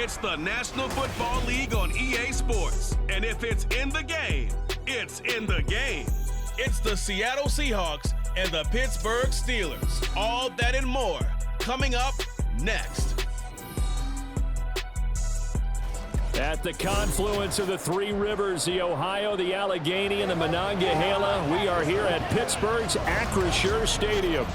It's the National Football League on EA Sports. And if it's in the game, it's in the game. It's the Seattle Seahawks and the Pittsburgh Steelers. All that and more coming up next. At the confluence of the three rivers, the Ohio, the Allegheny, and the Monongahela, we are here at Pittsburgh's Acrisure Stadium.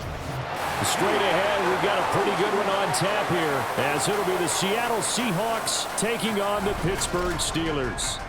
Straight ahead, we've got a pretty good one on tap here, as it'll be the Seattle Seahawks taking on the Pittsburgh Steelers.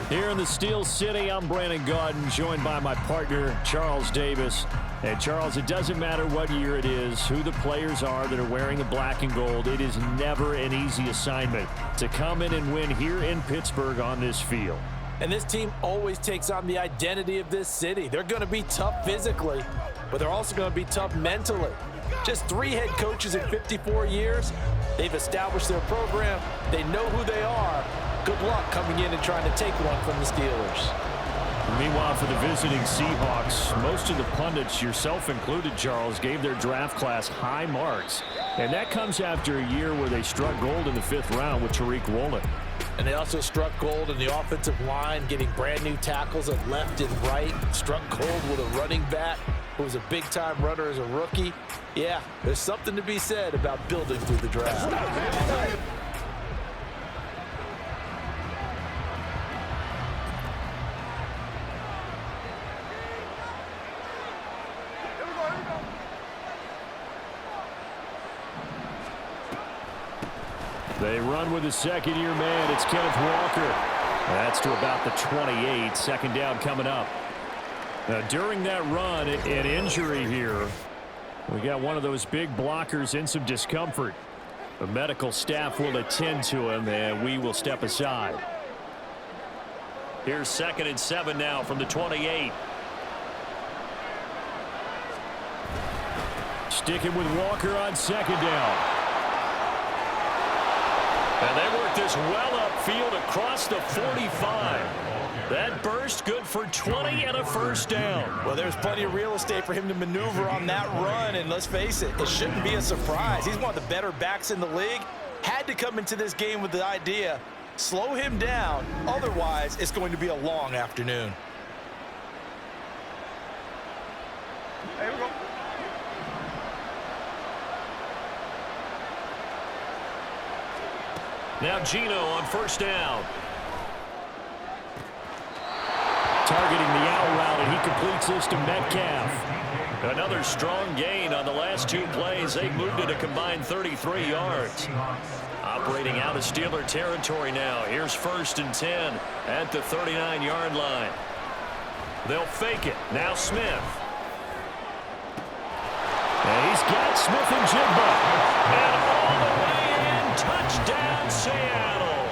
Here in the Steel City, I'm Brandon Gaudin, joined by my partner, Charles Davis. And Charles, it doesn't matter what year it is, who the players are that are wearing the black and gold. It is never an easy assignment to come in and win here in Pittsburgh on this field. And this team always takes on the identity of this city. They're going to be tough physically, but they're also going to be tough mentally. Just 3 head coaches in 54 years. They've established their program. They know who they are. Good luck coming in and trying to take one from the Steelers. Meanwhile, for the visiting Seahawks, most of the pundits, yourself included, Charles, gave their draft class high marks. And that comes after a year where they struck gold in the 5th round with Tariq Woolen. And they also struck gold in the offensive line, getting brand new tackles at left and right. Struck gold with a running back who was a big-time runner as a rookie. Yeah, there's something to be said about building through the draft. They run with a second-year man. It's Kenneth Walker. That's to about the 28. Second down coming up. Now, during that run, an injury here. We got one of those big blockers in some discomfort. The medical staff will attend to him, and we will step aside. Here's 2nd and 7 now from the 28. Sticking with Walker on 2nd down. And they work this well upfield across the 45. That burst good for 20 and a first down. Well, there's plenty of real estate for him to maneuver on that run, and let's face it, it shouldn't be a surprise. He's one of the better backs in the league. Had to come into this game with the idea, slow him down, otherwise it's going to be a long afternoon. Here we go. Now Geno on 1st down. Targeting the out route, and he completes this to Metcalf. Another strong gain on the last 2 plays. They've moved it a combined 33 yards. Operating out of Steeler territory now. Here's 1st and 10 at the 39-yard line. They'll fake it. Now Smith. And he's got Smith and Jigba. And all the way in. Touchdown, Seattle.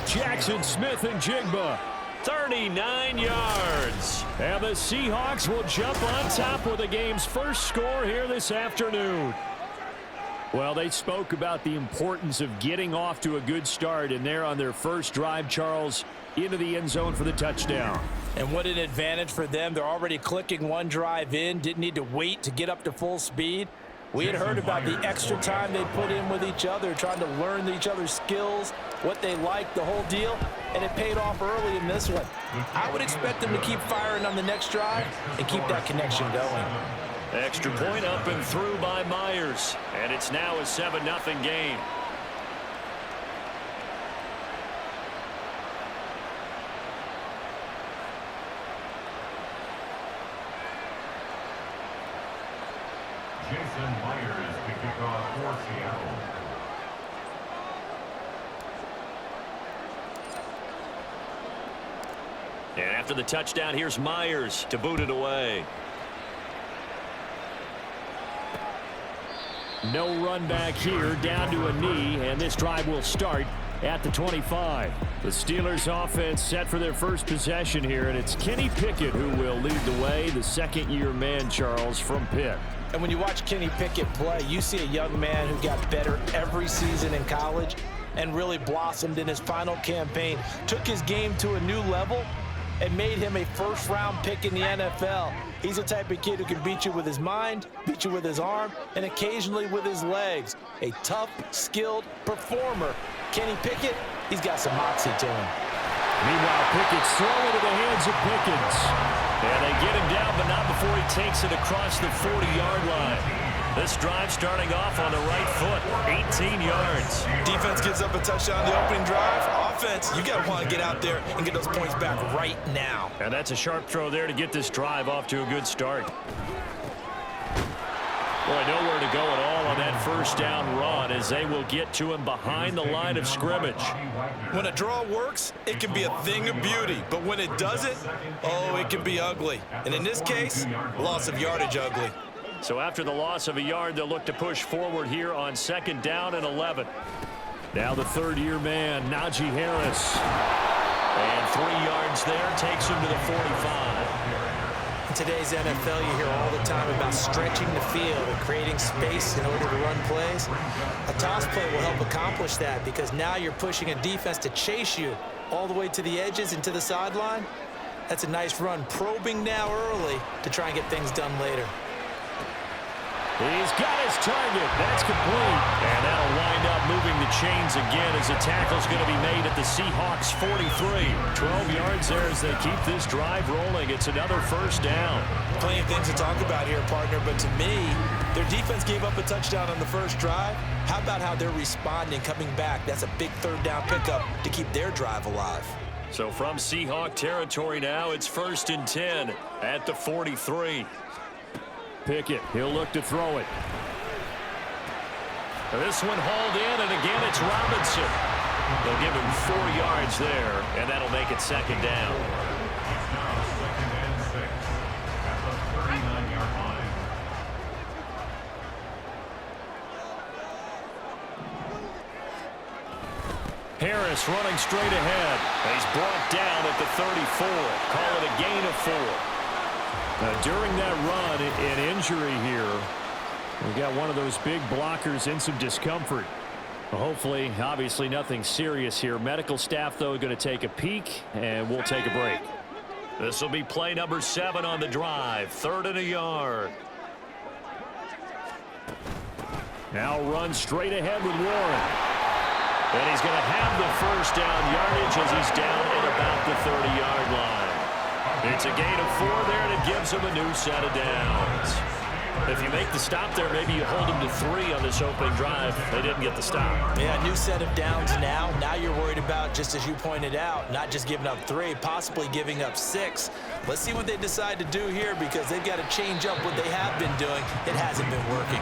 Jackson Smith and Jigba. 39 yards. And the Seahawks will jump on top with the game's first score here this afternoon. Well, they spoke about the importance of getting off to a good start, and they're on their first drive, Charles, into the end zone for the touchdown. And what an advantage for them. They're already clicking one drive in, didn't need to wait to get up to full speed. We had heard about the extra time they put in with each other, trying to learn each other's skills, what they liked, the whole deal, and it paid off early in this one. I would expect them to keep firing on the next drive and keep that connection going. Extra point up and through by Myers, and it's now a 7-0 game. Jason Myers to kick off for Seattle. And after the touchdown, here's Myers to boot it away. No run back here, down to a knee, and this drive will start at the 25. The Steelers offense set for their first possession here, and it's Kenny Pickett who will lead the way, the second-year man, Charles, from Pitt. And when you watch Kenny Pickett play, you see a young man who got better every season in college and really blossomed in his final campaign. Took his game to a new level, and made him a first-round pick in the NFL. He's the type of kid who can beat you with his mind, beat you with his arm, and occasionally with his legs. A tough, skilled performer. Kenny Pickett, he's got some moxie to him. Meanwhile, Pickett's thrown into the hands of Pickens. And they get him down, but not before he takes it across the 40-yard line. This drive starting off on the right foot, 18 yards. Defense gives up a touchdown on the opening drive. Offense, you got to want to get out there and get those points back right now. And that's a sharp throw there to get this drive off to a good start. Boy, nowhere to go at all on that first down run as they will get to him behind the line of scrimmage. When a draw works, it can be a thing of beauty. But when it doesn't, oh, it can be ugly. And in this case, loss of yardage ugly. So after the loss of a yard, they'll look to push forward here on 2nd down and 11. Now the third-year man, Najee Harris. And 3 yards there, takes him to the 45. In today's NFL, you hear all the time about stretching the field and creating space in order to run plays. A toss play will help accomplish that because now you're pushing a defense to chase you all the way to the edges and to the sideline. That's a nice run, probing now early to try and get things done later. He's got his target. That's complete. And that'll wind up moving the chains again as the tackle's going to be made at the Seahawks 43. 12 yards there as they keep this drive rolling. It's another first down. Plenty of things to talk about here, partner, but to me, their defense gave up a touchdown on the first drive. How about how they're responding, coming back? That's a big third down pickup to keep their drive alive. So from Seahawk territory now, it's 1st and 10 at the 43. Pickett, he'll look to throw it. This one hauled in, and again it's Robinson. They'll give him 4 yards there, and that'll make it 2nd down. Now 2nd and 6 at the 39-yard line. Harris running straight ahead. He's brought down at the 34. Call it a gain of 4. During that run, an injury here. We got one of those big blockers in some discomfort. Hopefully, obviously nothing serious here. Medical staff, though, going to take a peek, and we'll take a break. This will be play number 7 on the drive. 3rd and a yard. Now run straight ahead with Warren. And he's going to have the first down yardage as he's down at about the 30-yard line. It's a gain of 4 there, and it gives him a new set of downs. If you make the stop there, maybe you hold him to 3 on this opening drive. They didn't get the stop. Yeah, new set of downs now. Now you're worried about, just as you pointed out, not just giving up 3, possibly giving up 6. Let's see what they decide to do here because they've got to change up what they have been doing. It hasn't been working.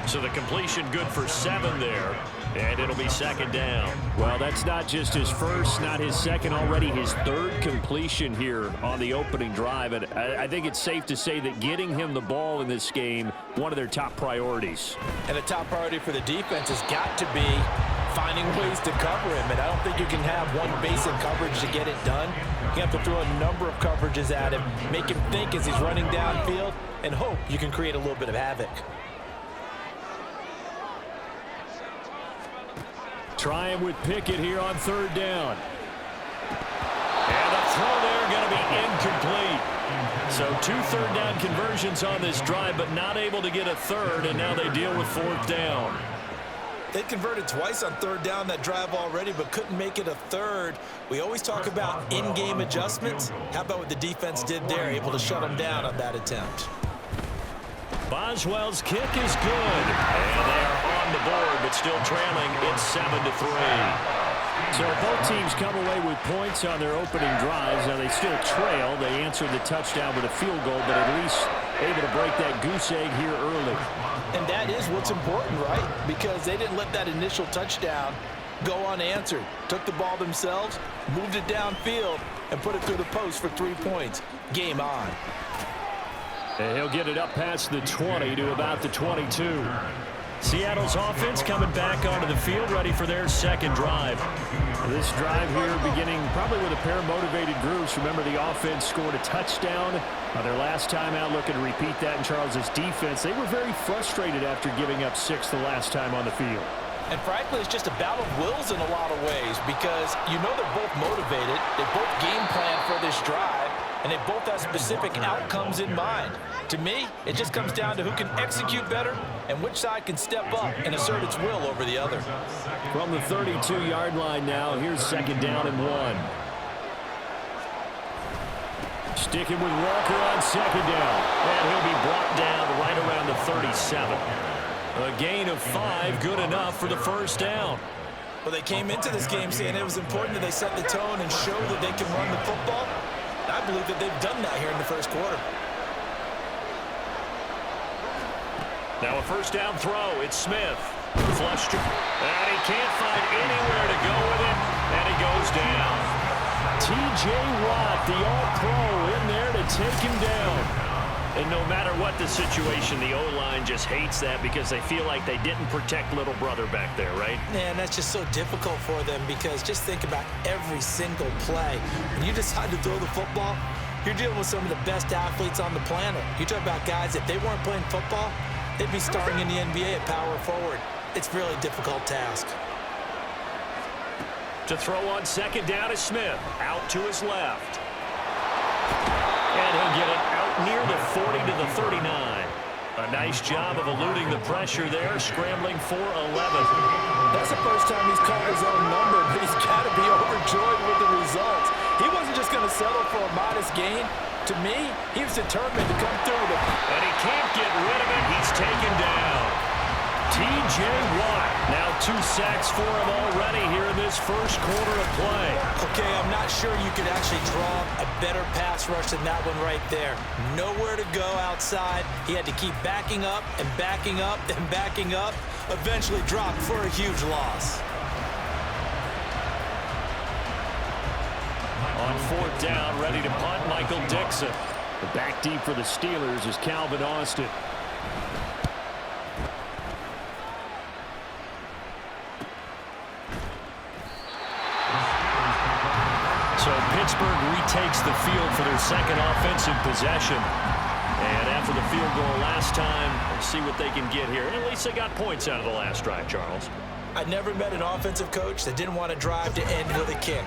So the completion good for 7 there, and it'll be 2nd down. Well, that's not just his first, not his second, already his 3rd completion here on the opening drive. And I think it's safe to say that getting him the ball in this game, one of their top priorities. And a top priority for the defense has got to be finding ways to cover him. And I don't think you can have one basic coverage to get it done. You have to throw a number of coverages at him, make him think as he's running downfield, and hope you can create a little bit of havoc. Trying with Pickett here on 3rd down. And a throw there going to be incomplete. So 2 third down conversions on this drive, but not able to get a 3rd, and now they deal with 4th down. They converted twice on 3rd down that drive already, but couldn't make it a 3rd. We always talk about in-game adjustments. How about what the defense did there, able to shut them down on that attempt? Boswell's kick is good, and they are on the board, but still trailing. It's 7-3. So both teams come away with points on their opening drives. Now they still trail. They answered the touchdown with a field goal, but at least able to break that goose egg here early. And that is what's important, right? Because they didn't let that initial touchdown go unanswered. Took the ball themselves, moved it downfield, and put it through the post for 3 points. Game on. And he'll get it up past the 20 to about the 22. Seattle's offense coming back onto the field, ready for their 2nd drive. This drive here beginning probably with a pair of motivated groups. Remember, the offense scored a touchdown their last time out, looking to repeat that in Charles's defense. They were very frustrated after giving up 6 the last time on the field. And frankly, it's just a battle of wills in a lot of ways because you know they're both motivated, they both game plan for this drive, and they both have specific outcomes in mind. To me, it just comes down to who can execute better and which side can step up and assert its will over the other. From the 32-yard line now, here's 2nd down and 1. Sticking with Walker on 2nd down. And he'll be brought down right around the 37. A gain of 5, good enough for the 1st down. Well, they came into this game saying it was important that they set the tone and show that they can run the football. I believe that they've done that here in the first quarter. Now a 1st down throw. It's Smith. Flushed. And he can't find anywhere to go with it. And he goes down. T.J. Watt, the All-Pro, in there to take him down. And no matter what the situation, the O-line just hates that because they feel like they didn't protect little brother back there, right? Man, that's just so difficult for them because just think about every single play. When you decide to throw the football, you're dealing with some of the best athletes on the planet. You talk about guys, if they weren't playing football, they'd be starring in the NBA at power forward. It's a really difficult task. To throw on 2nd down is Smith. Out to his left. And he'll get it out near the 40 to the 39. A nice job of eluding the pressure there, scrambling for 11. That's the first time he's called his own number, but he's got to be overjoyed with the results. He wasn't just going to settle for a modest gain. To me, he was determined to come through with it. And he can't get rid of it. He's taken down. T.J. Watt, now 2 sacks for him already here in this first quarter of play. Okay, I'm not sure you could actually draw a better pass rush than that one right there. Nowhere to go outside. He had to keep backing up and backing up and backing up. Eventually dropped for a huge loss. On 4th down, ready to punt, Michael Dixon. The back deep for the Steelers is Calvin Austin. So Pittsburgh retakes the field for their 2nd offensive possession. And after the field goal last time, we'll see what they can get here. And at least they got points out of the last drive, Charles. I never met an offensive coach that didn't want to drive to end with a kick.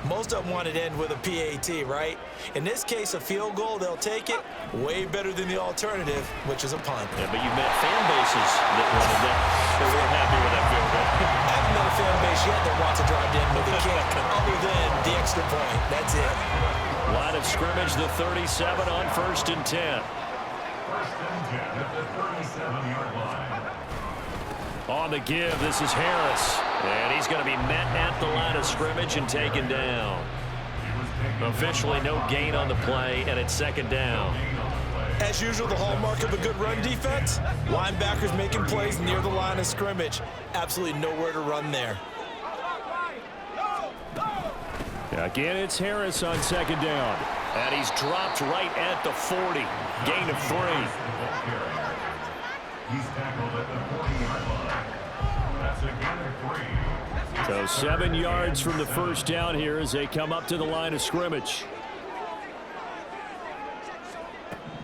Most of them wanted to end with a PAT, right? In this case, a field goal, they'll take it. Way better than the alternative, which is a punt. Yeah, but you met fan bases that wanted that. They weren't happy with that field goal. I haven't met a fan base yet that wants to drive to end with a kick, other than the extra point. That's it. Line of scrimmage, the 37 on 1st and 10. 1st and 10 at the 37-yard line. On the give, this is Harris. And he's going to be met at the line of scrimmage and taken down. Officially no gain on the play, and it's 2nd down. As usual, the hallmark of a good run defense, linebackers making plays near the line of scrimmage. Absolutely nowhere to run there. Again, it's Harris on 2nd down. And he's dropped right at the 40. Gain of 3. He's tackled at the 40-yard line. That's a gain of 3. So 7 yards from the 1st down here as they come up to the line of scrimmage.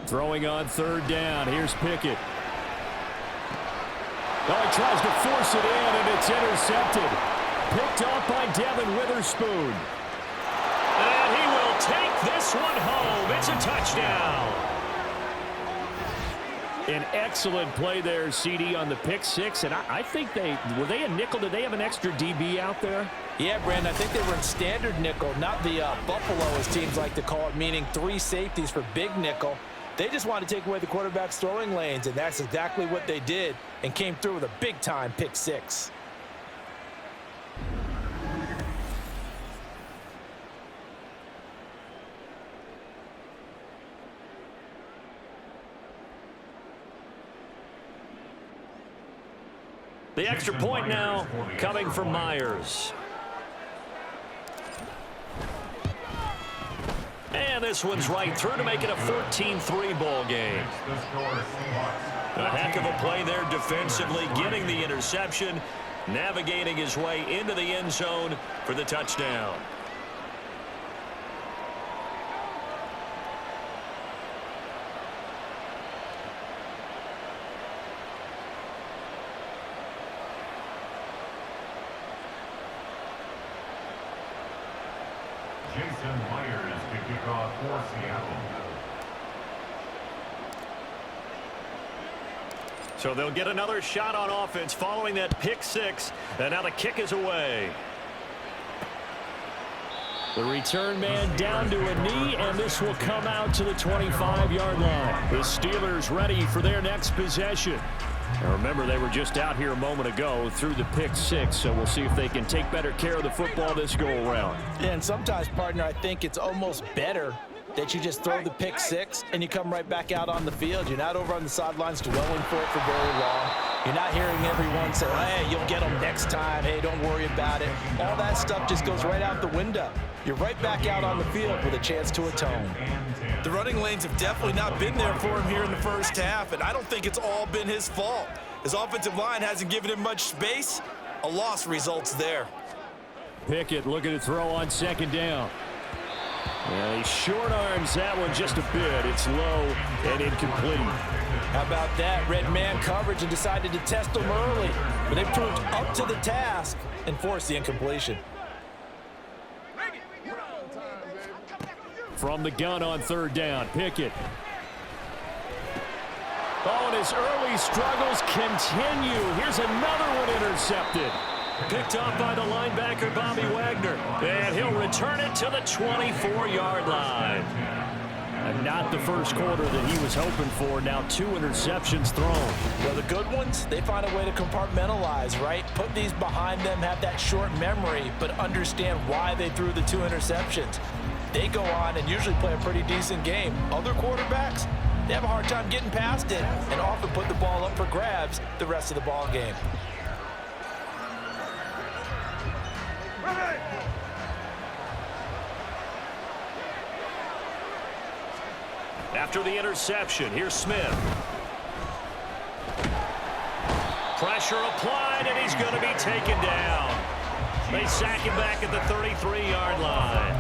Throwing on 3rd down. Here's Pickett. Oh, he tries to force it in, and it's intercepted. Picked off by Devin Witherspoon. And he will take this one home. It's a touchdown. An excellent play there, CD, on the pick 6. And I think were they a nickel? Did they have an extra DB out there? Yeah, Brandon, I think they were in standard nickel, not the Buffalo, as teams like to call it, meaning 3 safeties for big nickel. They just wanted to take away the quarterback's throwing lanes, and that's exactly what they did, and came through with a big-time pick 6. The extra point now coming from Myers. And this one's right through to make it a 14-3 ball game. A heck of a play there defensively, getting the interception, navigating his way into the end zone for the touchdown. Jason Myers to kick off for Seattle. So they'll get another shot on offense following that pick six. And now the kick is away. The return man down to a knee, and this will come out to the 25-yard line. The Steelers ready for their next possession. Now remember, they were just out here a moment ago through the pick six, so we'll see if they can take better care of the football this go-around. Yeah, and sometimes, partner, I think it's almost better that you just throw the pick six and you come right back out on the field. You're not over on the sidelines dwelling for it for very long. You're not hearing everyone say, hey, you'll get them next time. Hey, don't worry about it. All that stuff just goes right out the window. You're right back out on the field with a chance to atone. The running lanes have definitely not been there for him here in the first half, and I don't think it's all been his fault. His offensive line hasn't given him much space. A loss results there. Pickett looking to throw on second down. Well, he short arms that one just a bit. It's low and incomplete. How about that? Red man coverage and decided to test him early. But they proved up to the task and forced the incompletion. From the gun on third down, Pickett. Oh, and his early struggles continue. Here's another one intercepted. Picked up by the linebacker, Bobby Wagner. And he'll return it to the 24-yard line. And not the first quarter that he was hoping for. Now 2 interceptions thrown. Well, the good ones, they find a way to compartmentalize, right? Put these behind them, have that short memory, but understand why they threw the 2 interceptions. They go on and usually play a pretty decent game. Other quarterbacks, they have a hard time getting past it and often put the ball up for grabs the rest of the ball game. After the interception, here's Smith. Pressure applied, and he's going to be taken down. They sack him back at the 33-yard line.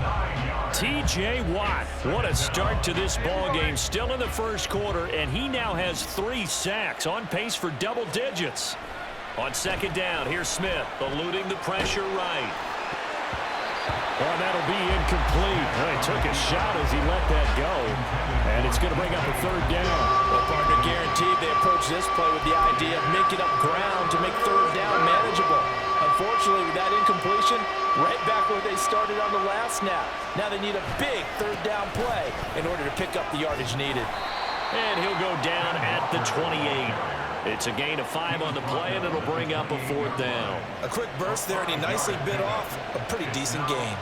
T.J. Watt, what a start to this ball game. Still in the first quarter, and he now has 3 sacks, on pace for double digits. On second down, here's Smith, eluding the pressure right. Oh, that'll be incomplete. Well, he took a shot as he let that go, and it's going to bring up a third down. Well, partner, guaranteed they approach this play with the idea of making up ground to make third down manageable. Unfortunately, with that incompletion, right back where they started on the last snap. Now they need a big third down play in order to pick up the yardage needed. And he'll go down at the 28. It's a gain of 5 on the play, and it'll bring up a fourth down. A quick burst there, and he nicely bit off a pretty decent gain.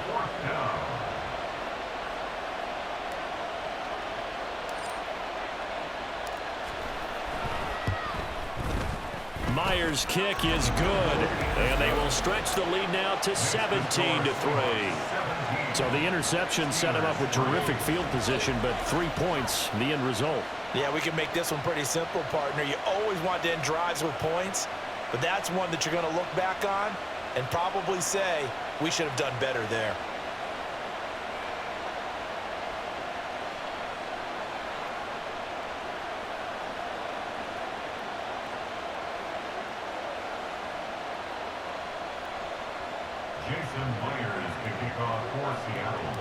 Myers' kick is good, and they will stretch the lead now to 17-3. So the interception set him up with terrific field position, but 3 points, the end result. Yeah, we can make this one pretty simple, partner. You always want to end drives with points, but that's one that you're going to look back on and probably say, we should have done better there. Jason Myers to kick off for Seattle.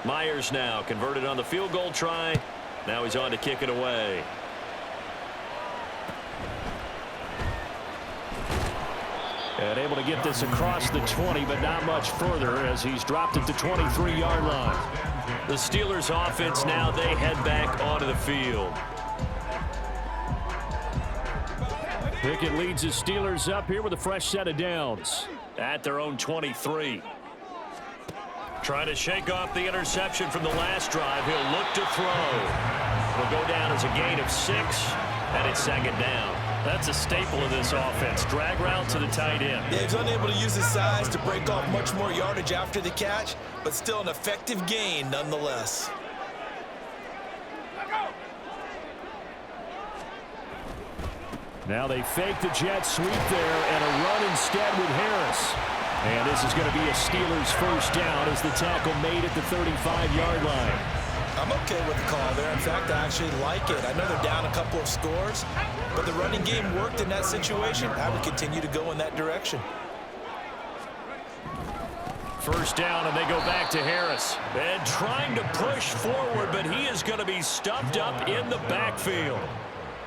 Myers now converted on the field goal try. Now he's on to kick it away. And able to get this across the 20, but not much further as he's dropped at the 23-yard line. The Steelers offense now, they head back onto the field. Pickett leads his Steelers up here with a fresh set of downs. At their own 23. Trying to shake off the interception from the last drive. He'll look to throw. Will go down as a gain of 6, and it's second down. That's a staple of this offense. Drag route to the tight end. Yeah, he's unable to use his size to break off much more yardage after the catch, but still an effective gain nonetheless. Now they fake the jet sweep there and a run instead with Harris. And this is going to be a Steelers first down as the tackle made at the 35-yard line. I'm okay with the call there. In fact, I actually like it. I know they're down a couple of scores, but the running game worked in that situation. I would continue to go in that direction. First down, and they go back to Harris. And trying to push forward, but he is going to be stuffed up in the backfield.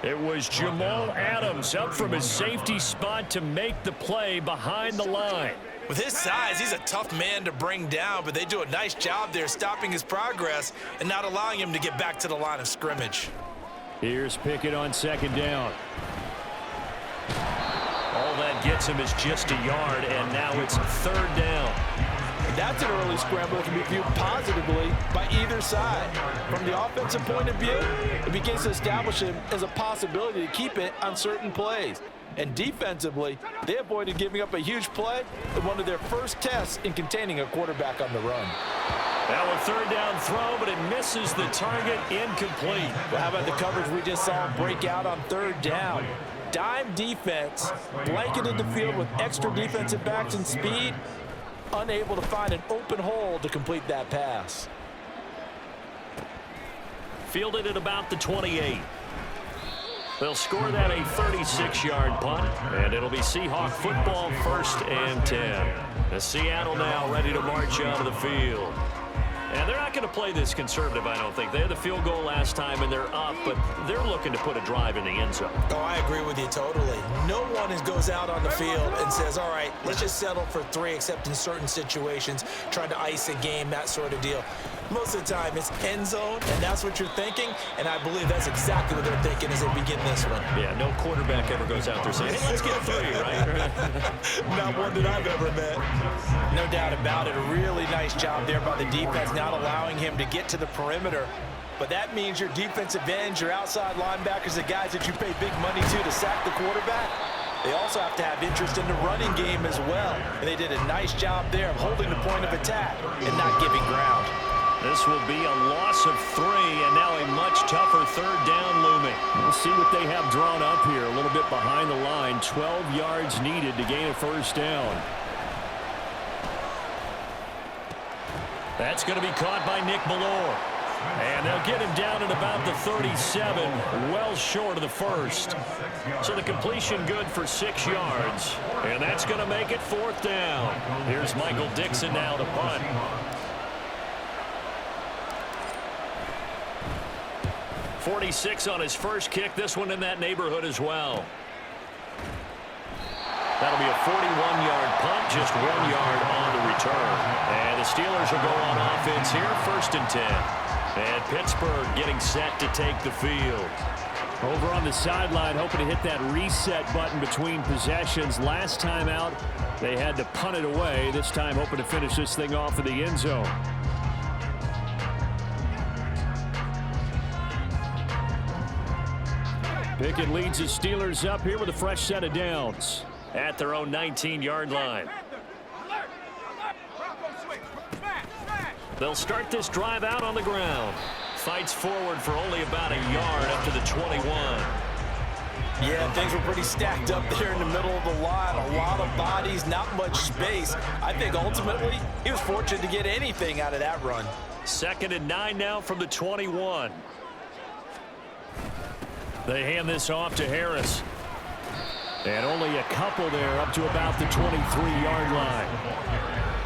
It was Jamal Adams up from his safety spot to make the play behind the line. With his size, he's a tough man to bring down, but they do a nice job there stopping his progress and not allowing him to get back to the line of scrimmage. Here's Pickett on second down. All that gets him is just a yard, and now it's third down. That's an early scramble that can be viewed positively by either side. From the offensive point of view, it begins to establish him as a possibility to keep it on certain plays. And defensively, they avoided giving up a huge play in one of their first tests in containing a quarterback on the run. Now a third down throw, but it misses the target, incomplete. Well, how about the coverage we just saw break out on third down? Dime defense, blanketed the field with extra defensive backs and speed, unable to find an open hole to complete that pass. Fielded at about the 28. They'll score that a 36-yard punt, and it'll be Seahawk football, 1st and 10. The Seattle now ready to march onto the field. And they're not going to play this conservative, I don't think. They had the field goal last time, and they're up, but they're looking to put a drive in the end zone. Oh, I agree with you totally. No one goes out on the field and says, all right, let's just settle for 3, except in certain situations, trying to ice a game, that sort of deal. Most of the time, it's end zone, and that's what you're thinking, and I believe that's exactly what they're thinking as they begin this one. Yeah, no quarterback ever goes out there saying, hey, let's get 3, right? Not one that I've ever met. No doubt about it. A really nice job there by the defense, not allowing him to get to the perimeter. But that means your defensive ends, your outside linebackers, the guys that you pay big money to sack the quarterback, they also have to have interest in the running game as well. And they did a nice job there of holding the point of attack and not giving ground. This will be a loss of 3, and now a much tougher third down looming. We'll see what they have drawn up here. A little bit behind the line. 12 yards needed to gain a first down. That's going to be caught by Nick Ballore. And they'll get him down at about the 37, well short of the first. So the completion good for 6 yards. And that's going to make it 4th down. Here's Michael Dixon now to punt. 46 on his first kick. This one in that neighborhood as well. That'll be a 41-yard punt, just 1 yard on the return. And the Steelers will go on offense here, 1st and 10. And Pittsburgh getting set to take the field. Over on the sideline, hoping to hit that reset button between possessions. Last time out, they had to punt it away. This time, hoping to finish this thing off in the end zone. Pickett leads the Steelers up here with a fresh set of downs at their own 19-yard line. They'll start this drive out on the ground. Fights forward for only about a yard up to the 21. Yeah, things were pretty stacked up there in the middle of the line. A lot of bodies, not much space. I think ultimately he was fortunate to get anything out of that run. 2nd and 9 now from the 21. They hand this off to Harris. And only a couple there up to about the 23-yard line.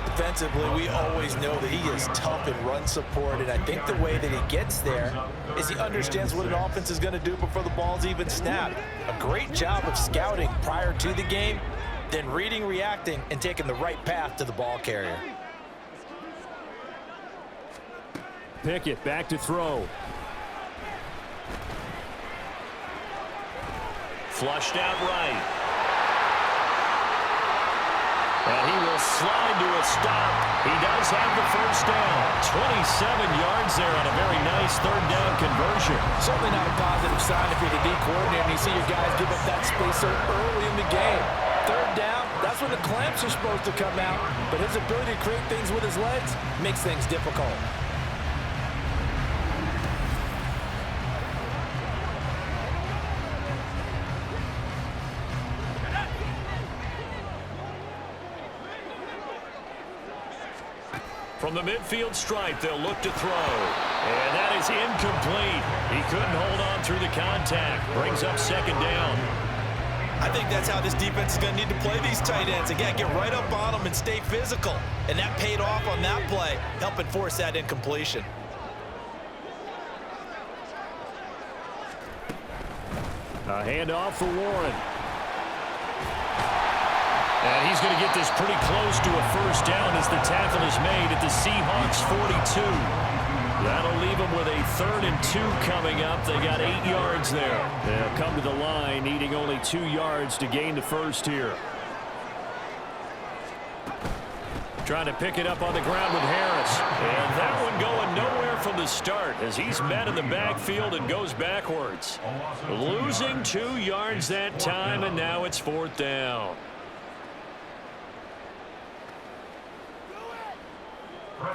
Defensively, we always know that he is tough in run support, and I think the way that he gets there is he understands what an offense is going to do before the ball's even snapped. A great job of scouting prior to the game, then reading, reacting, and taking the right path to the ball carrier. Pickett back to throw. Flushed out right. And he will slide to a stop. He does have the first down. 27 yards there on a very nice third down conversion. Certainly not a positive sign if you're the D coordinator and you see your guys give up that space so early in the game. Third down, that's when the clamps are supposed to come out. But his ability to create things with his legs makes things difficult. From the midfield stripe, they'll look to throw. And that is incomplete. He couldn't hold on through the contact. Brings up 2nd down. I think that's how this defense is going to need to play these tight ends. Again, get right up on them and stay physical. And that paid off on that play, helping force that incompletion. A handoff for Warren. And he's going to get this pretty close to a first down as the tackle is made at the Seahawks 42. That'll leave them with a 3rd and 2 coming up. They got 8 yards there. They'll come to the line needing only 2 yards to gain the first here. Trying to pick it up on the ground with Harris. And that one going nowhere from the start as he's met in the backfield and goes backwards. Losing 2 yards that time, and now it's 4th down.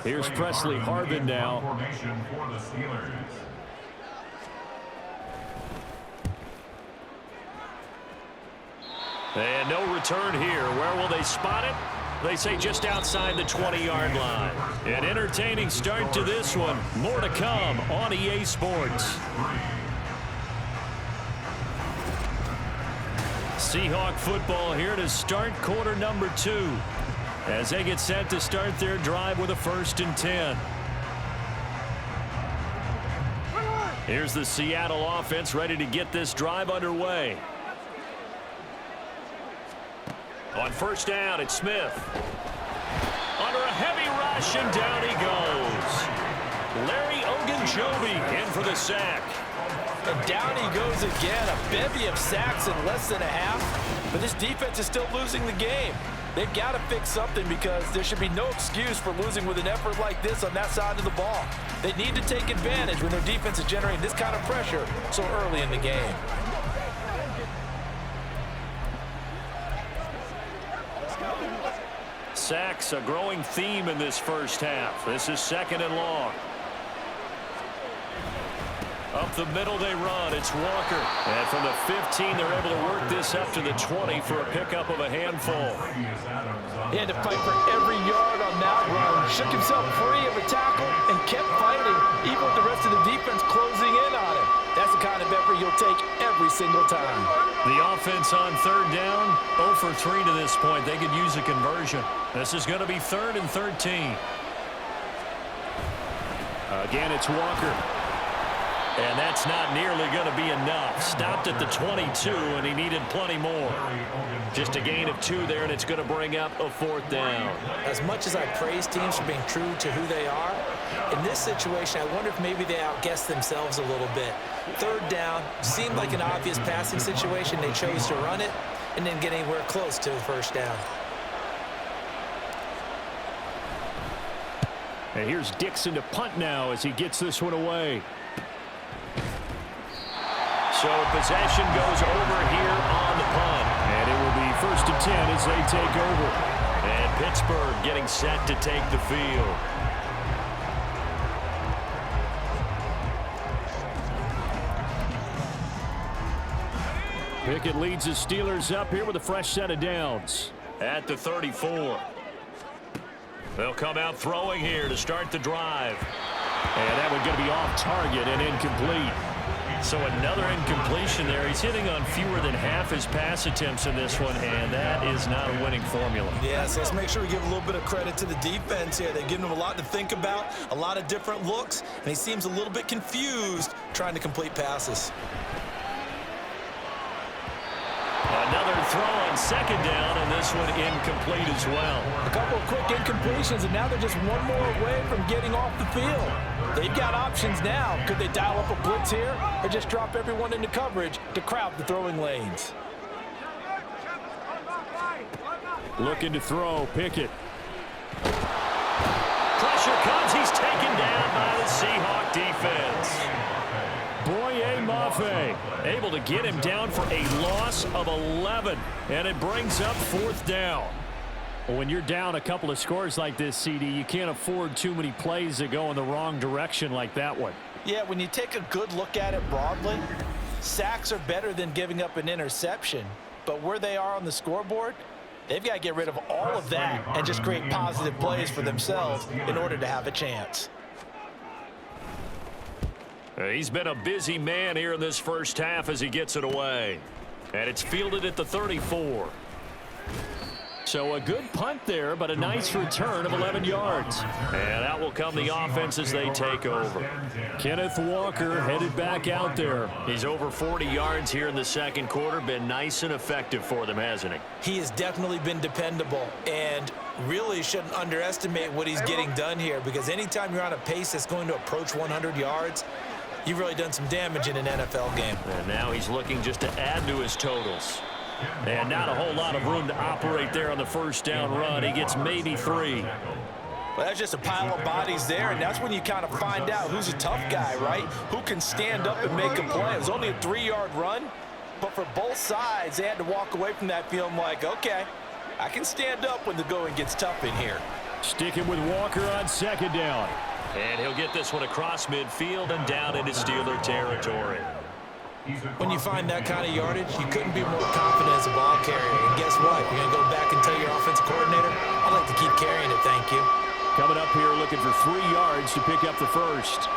Here's Presley Harvin now. Formation for the Steelers. And no return here. Where will they spot it? They say just outside the 20-yard line. An entertaining start to this one. More to come on EA Sports. Seahawk football here to start quarter number 2. As they get set to start their drive with a 1st and 10. Here's the Seattle offense ready to get this drive underway. On 1st down, it's Smith. Under a heavy rush, and down he goes. Larry Ogunjobi in for the sack. And down he goes again. A bevy of sacks in less than a half. But this defense is still losing the game. They've got to fix something because there should be no excuse for losing with an effort like this on that side of the ball. They need to take advantage when their defense is generating this kind of pressure so early in the game. Sacks, a growing theme in this first half. This is 2nd and long. Up the middle they run. It's Walker. And from the 15, they're able to work this up to the 20 for a pickup of a handful. He had to fight for every yard on that run. Shook himself free of a tackle and kept fighting, even with the rest of the defense closing in on him. That's the kind of effort you'll take every single time. The offense on 3rd down, 0 for 3 to this point. They could use a conversion. This is going to be 3rd and 13. Again, it's Walker. And that's not nearly going to be enough. Stopped at the 22, and he needed plenty more. Just a gain of 2 there, and it's going to bring up a 4th down. As much as I praise teams for being true to who they are, in this situation, I wonder if maybe they outguessed themselves a little bit. 3rd down seemed like an obvious passing situation. They chose to run it and didn't get anywhere close to the 1st down. And here's Dixon to punt now as he gets this one away. So possession goes over here on the punt. And it will be 1st and 10 as they take over. And Pittsburgh getting set to take the field. Pickett leads the Steelers up here with a fresh set of downs. At the 34. They'll come out throwing here to start the drive. And that one going to be off target and incomplete. So another incompletion there. He's hitting on fewer than half his pass attempts in this one, and that is not a winning formula. Yeah, so let's make sure we give a little bit of credit to the defense here. They've given him a lot to think about, a lot of different looks, and he seems a little bit confused trying to complete passes. Another throw on 2nd down, and this one incomplete as well. A couple of quick incompletions, and now they're just one more away from getting off the field. They've got options now. Could they dial up a blitz here or just drop everyone into coverage to crowd the throwing lanes? Looking to throw, Pickett. Pressure comes. He's taken down by the Seahawk defense. Boye Mafe able to get him down for a loss of 11, and it brings up 4th down. Well, when you're down a couple of scores like this, CD, you can't afford too many plays that go in the wrong direction like that one. Yeah, when you take a good look at it broadly, sacks are better than giving up an interception. But where they are on the scoreboard, they've got to get rid of all of that and just create positive plays for themselves in order to have a chance. He's been a busy man here in this first half as he gets it away. And it's fielded at the 34. So a good punt there, but a nice return of 11 yards. And out will come the offense as they take over. Kenneth Walker headed back out there. He's over 40 yards here in the second quarter. Been nice and effective for them, hasn't he? He has definitely been dependable, and really shouldn't underestimate what he's getting done here, because anytime you're on a pace that's going to approach 100 yards, you've really done some damage in an NFL game. And now he's looking just to add to his totals. And not a whole lot of room to operate there on the first down run. He gets maybe 3. Well, that's just a pile of bodies there, and that's when you kind of find out who's a tough guy, right? Who can stand up and make a play. It was only a 3-yard run, but for both sides, they had to walk away from that feeling like, okay, I can stand up when the going gets tough in here. Sticking with Walker on second down. And he'll get this one across midfield and down into Steeler territory. When you find that kind of yardage, you couldn't be more confident as a ball carrier. And guess what? You're going to go back and tell your offensive coordinator, I'd like to keep carrying it, thank you. Coming up here looking for 3 yards to pick up the first.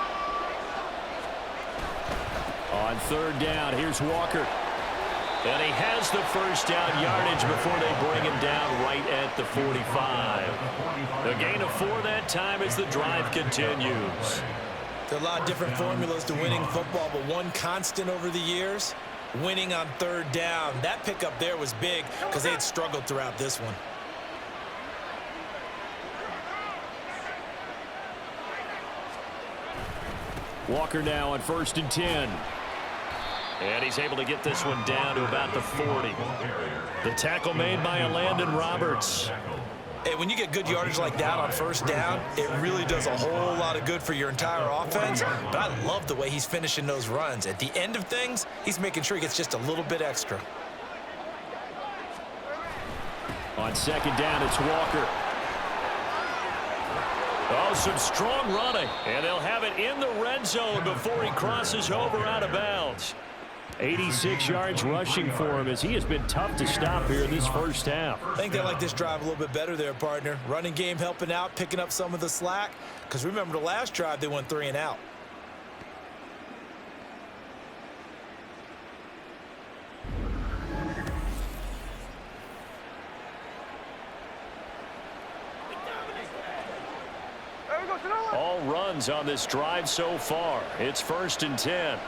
On third down, here's Walker. And he has the first down yardage before they bring him down right at the 45. A gain of 4 that time as the drive continues. There are a lot of different formulas to winning football, but one constant over the years, winning on third down. That pickup there was big because they had struggled throughout this one. Walker now on 1st and 10. And he's able to get this one down to about the 40. The tackle made by Landon Roberts. Hey, when you get good yardage like that on first down, it really does a whole lot of good for your entire offense. But I love the way he's finishing those runs. At the end of things, he's making sure he gets just a little bit extra. On second down, it's Walker. Oh, some strong running. And they'll have it in the red zone before he crosses over out of bounds. 86 yards rushing for him as he has been tough to stop here in this first half. I think they like this drive a little bit better there, partner. Running game helping out, picking up some of the slack. Because remember the last drive, they went 3 and out. All runs on this drive so far. It's 1st and 10.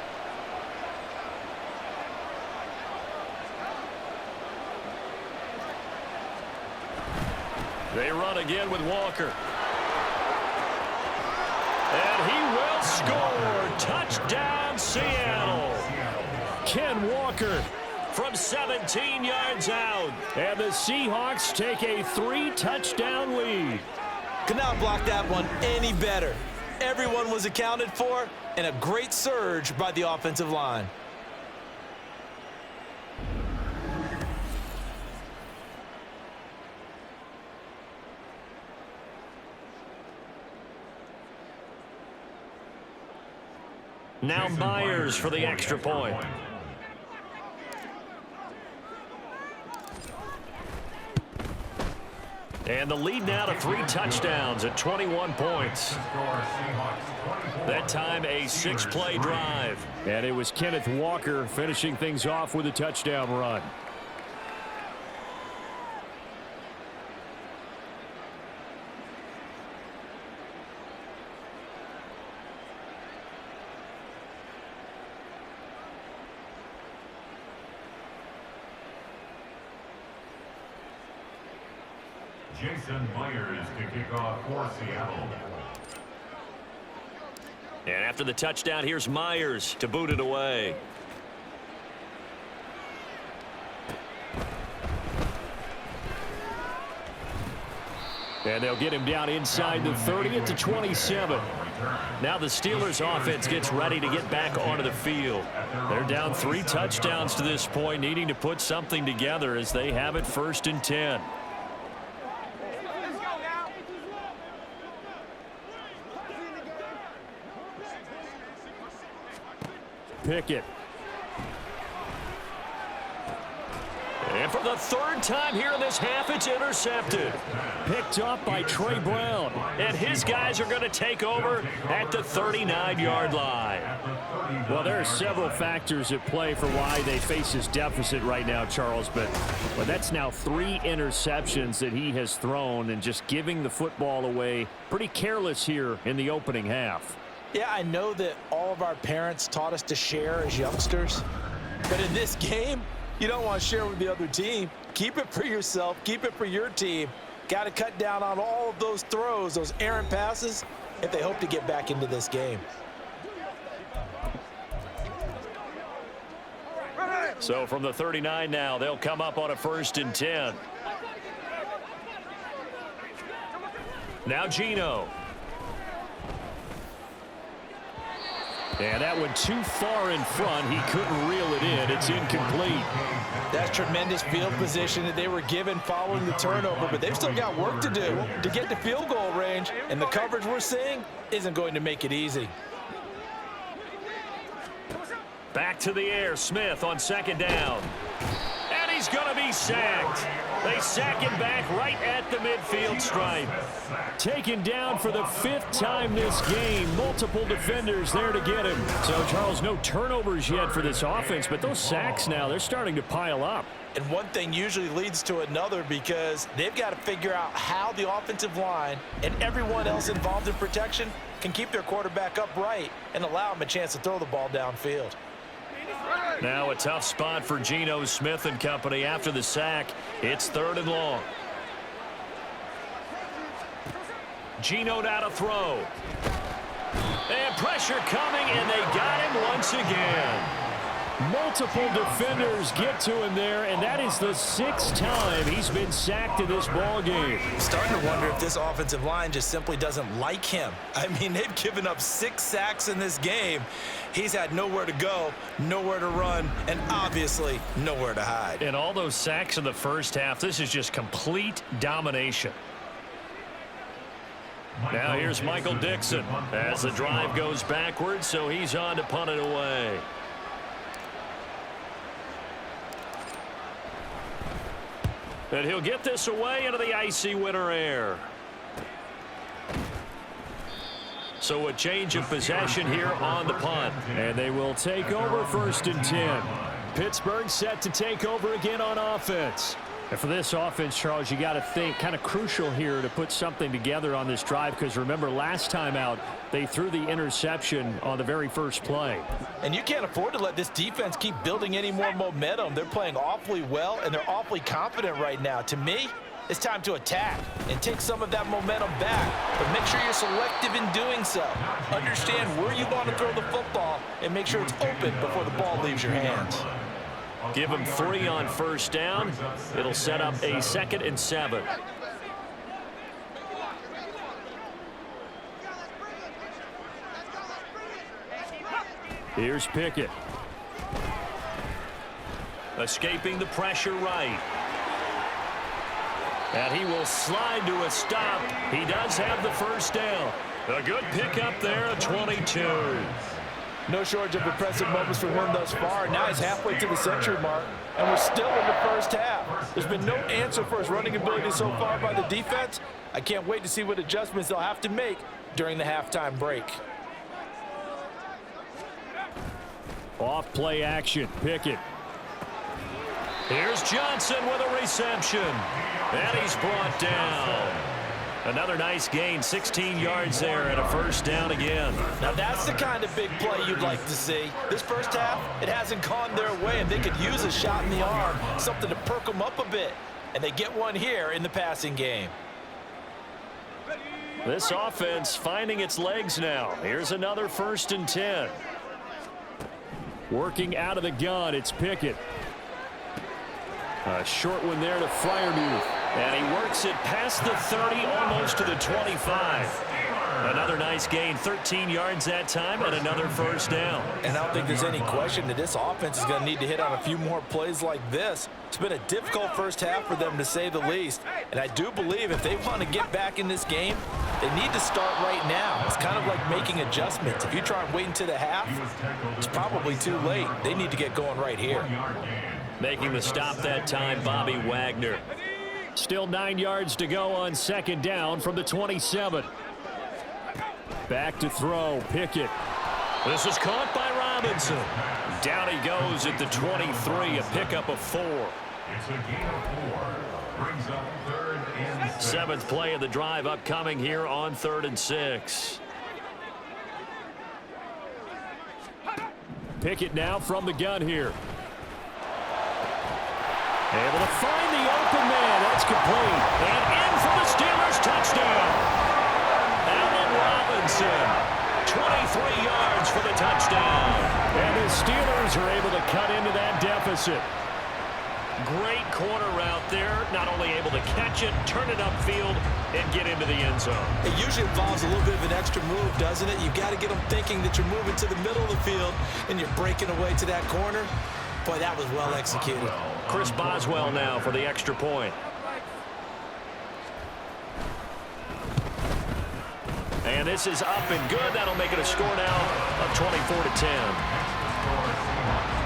They run again with Walker. And he will score. Touchdown, Seattle. Ken Walker from 17 yards out. And the Seahawks take a 3-touchdown lead. Could not block that one any better. Everyone was accounted for, and a great surge by the offensive line. Now Myers for the extra point. And the lead now to 3 touchdowns at 21 points. That time a 6-play drive. And it was Kenneth Walker finishing things off with a touchdown run. Jason Myers to kick off for Seattle. And after the touchdown, here's Myers to boot it away. And they'll get him down inside the 30 at the 27. Now the Steelers offense gets ready to get back onto the field. They're down 3 touchdowns to this point, needing to put something together as they have it 1st and 10. Pickett. And for the 3rd time here in this half, it's intercepted. Picked up by Trey Brown. And his guys are going to take over at the 39-yard line. Well, there are several factors at play for why they face this deficit right now, Charles, but that's now 3 interceptions that he has thrown and just giving the football away pretty careless here in the opening half. Yeah, I know that all of our parents taught us to share as youngsters, but in this game, you don't want to share with the other team. Keep it for yourself. Keep it for your team. Got to cut down on all of those throws, those errant passes, if they hope to get back into this game. So from the 39 now, they'll come up on a 1st and 10. Now Geno. And that one too far in front. He couldn't reel it in. It's incomplete. That's tremendous field position that they were given following the turnover, but they've still got work to do to get to field goal range, and the coverage we're seeing isn't going to make it easy. Back to the air, Smith on 2nd down. And he's going to be sacked. They sack him back right at the midfield stripe. Taken down for the 5th time this game. Multiple defenders there to get him. So, Charles, no turnovers yet for this offense, but those sacks now, they're starting to pile up. And one thing usually leads to another because they've got to figure out how the offensive line and everyone else involved in protection can keep their quarterback upright and allow him a chance to throw the ball downfield. Now a tough spot for Geno Smith and company after the sack. It's 3rd and long. Geno now to throw. And pressure coming, and they got him once again. Multiple defenders get to him there, and that is the 6th time he's been sacked in this ball game. I'm starting to wonder if this offensive line just simply doesn't like him. I mean, they've given up 6 sacks in this game. He's had nowhere to go, nowhere to run, and obviously nowhere to hide. And all those sacks in the first half, this is just complete domination. Now here's Michael Dixon as the drive goes backwards, so he's on to punt it away. And he'll get this away into the icy winter air. So a change of possession here on the punt. And they will take over 1st and 10. Pittsburgh set to take over again on offense. And for this offense, Charles, you got to think kind of crucial here to put something together on this drive, because remember last time out they threw the interception on the very first play. And you can't afford to let this defense keep building any more momentum. They're playing awfully well, and they're awfully confident right now. To me, it's time to attack and take some of that momentum back, but make sure you're selective in doing so. Understand where you want to throw the football and make sure it's open before the ball leaves your hands. Give him 3 on 1st down. It'll set up a 2nd and 7. Here's Pickett. Escaping the pressure right. And he will slide to a stop. He does have the 1st down. A good pickup there at 22. No shortage of impressive moments from him thus far. Now he's halfway to the century mark, and we're still in the first half. There's been no answer for his running ability so far by the defense. I can't wait to see what adjustments they'll have to make during the halftime break. Off play action, Pickett. Here's Johnson with a reception. And he's brought down. Another nice gain, 16 yards there and a 1st down again. Now that's the kind of big play you'd like to see. This first half, it hasn't gone their way, and they could use a shot in the arm, something to perk them up a bit. And they get one here in the passing game. This offense finding its legs now. Here's another 1st and 10. Working out of the gun, it's Pickett. A short one there to Freiermuth. And he works it past the 30, almost to the 25. Another nice gain, 13 yards that time, and another 1st down. And I don't think there's any question that this offense is going to need to hit on a few more plays like this. It's been a difficult first half for them, to say the least. And I do believe if they want to get back in this game, they need to start right now. It's kind of like making adjustments. If you try and wait until the half, it's probably too late. They need to get going right here. Making the stop that time, Bobby Wagner. Still 9 yards to go on 2nd down from the 27. Back to throw, Pickett. This is caught by Robinson. Down he goes at the 23, a pickup of 4. It's a gain of 4. Brings up 3rd and 6. 7th play of the drive upcoming here on 3rd and 6. Pickett now from the gun here. Able to find the open man. That's complete. And in for the Steelers touchdown. Allen Robinson. 23 yards for the touchdown. And the Steelers are able to cut into that deficit. Great corner route there. Not only able to catch it, turn it upfield, and get into the end zone. It usually involves a little bit of an extra move, doesn't it? You've got to get them thinking that you're moving to the middle of the field and you're breaking away to that corner. Boy, that was well executed. Chris Boswell now for the extra point. And this is up and good. That'll make it a score now of 24-10.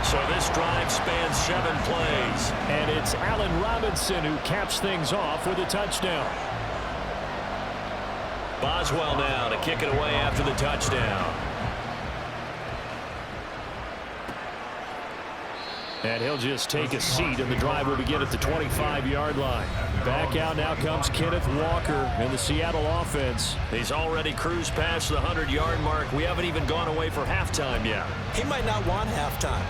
So this drive spans 7 plays. And it's Allen Robinson who caps things off with a touchdown. Boswell now to kick it away after the touchdown. And he'll just take a seat, and the drive will begin at the 25-yard line. Back out now comes Kenneth Walker in the Seattle offense. He's already cruised past the 100-yard mark. We haven't even gone away for halftime yet. He might not want halftime.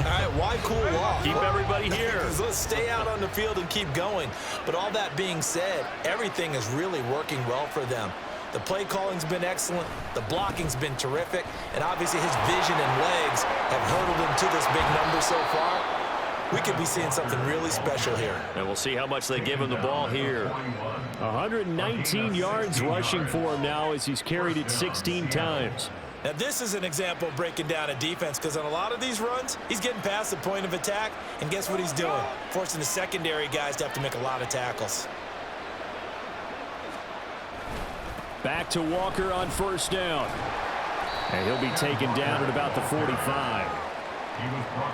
All right, why cool off? Keep everybody here. Let's stay out on the field and keep going. But all that being said, everything is really working well for them. The play calling's been excellent, the blocking's been terrific, and obviously his vision and legs have hurdled him to this big number so far. We could be seeing something really special here. And we'll see how much they give him the ball here. 119 yards rushing for him now as he's carried it 16 times. Now this is an example of breaking down a defense, because on a lot of these runs, he's getting past the point of attack, and guess what he's doing? Forcing the secondary guys to have to make a lot of tackles. Back to Walker on first down. And he'll be taken down at about the 45.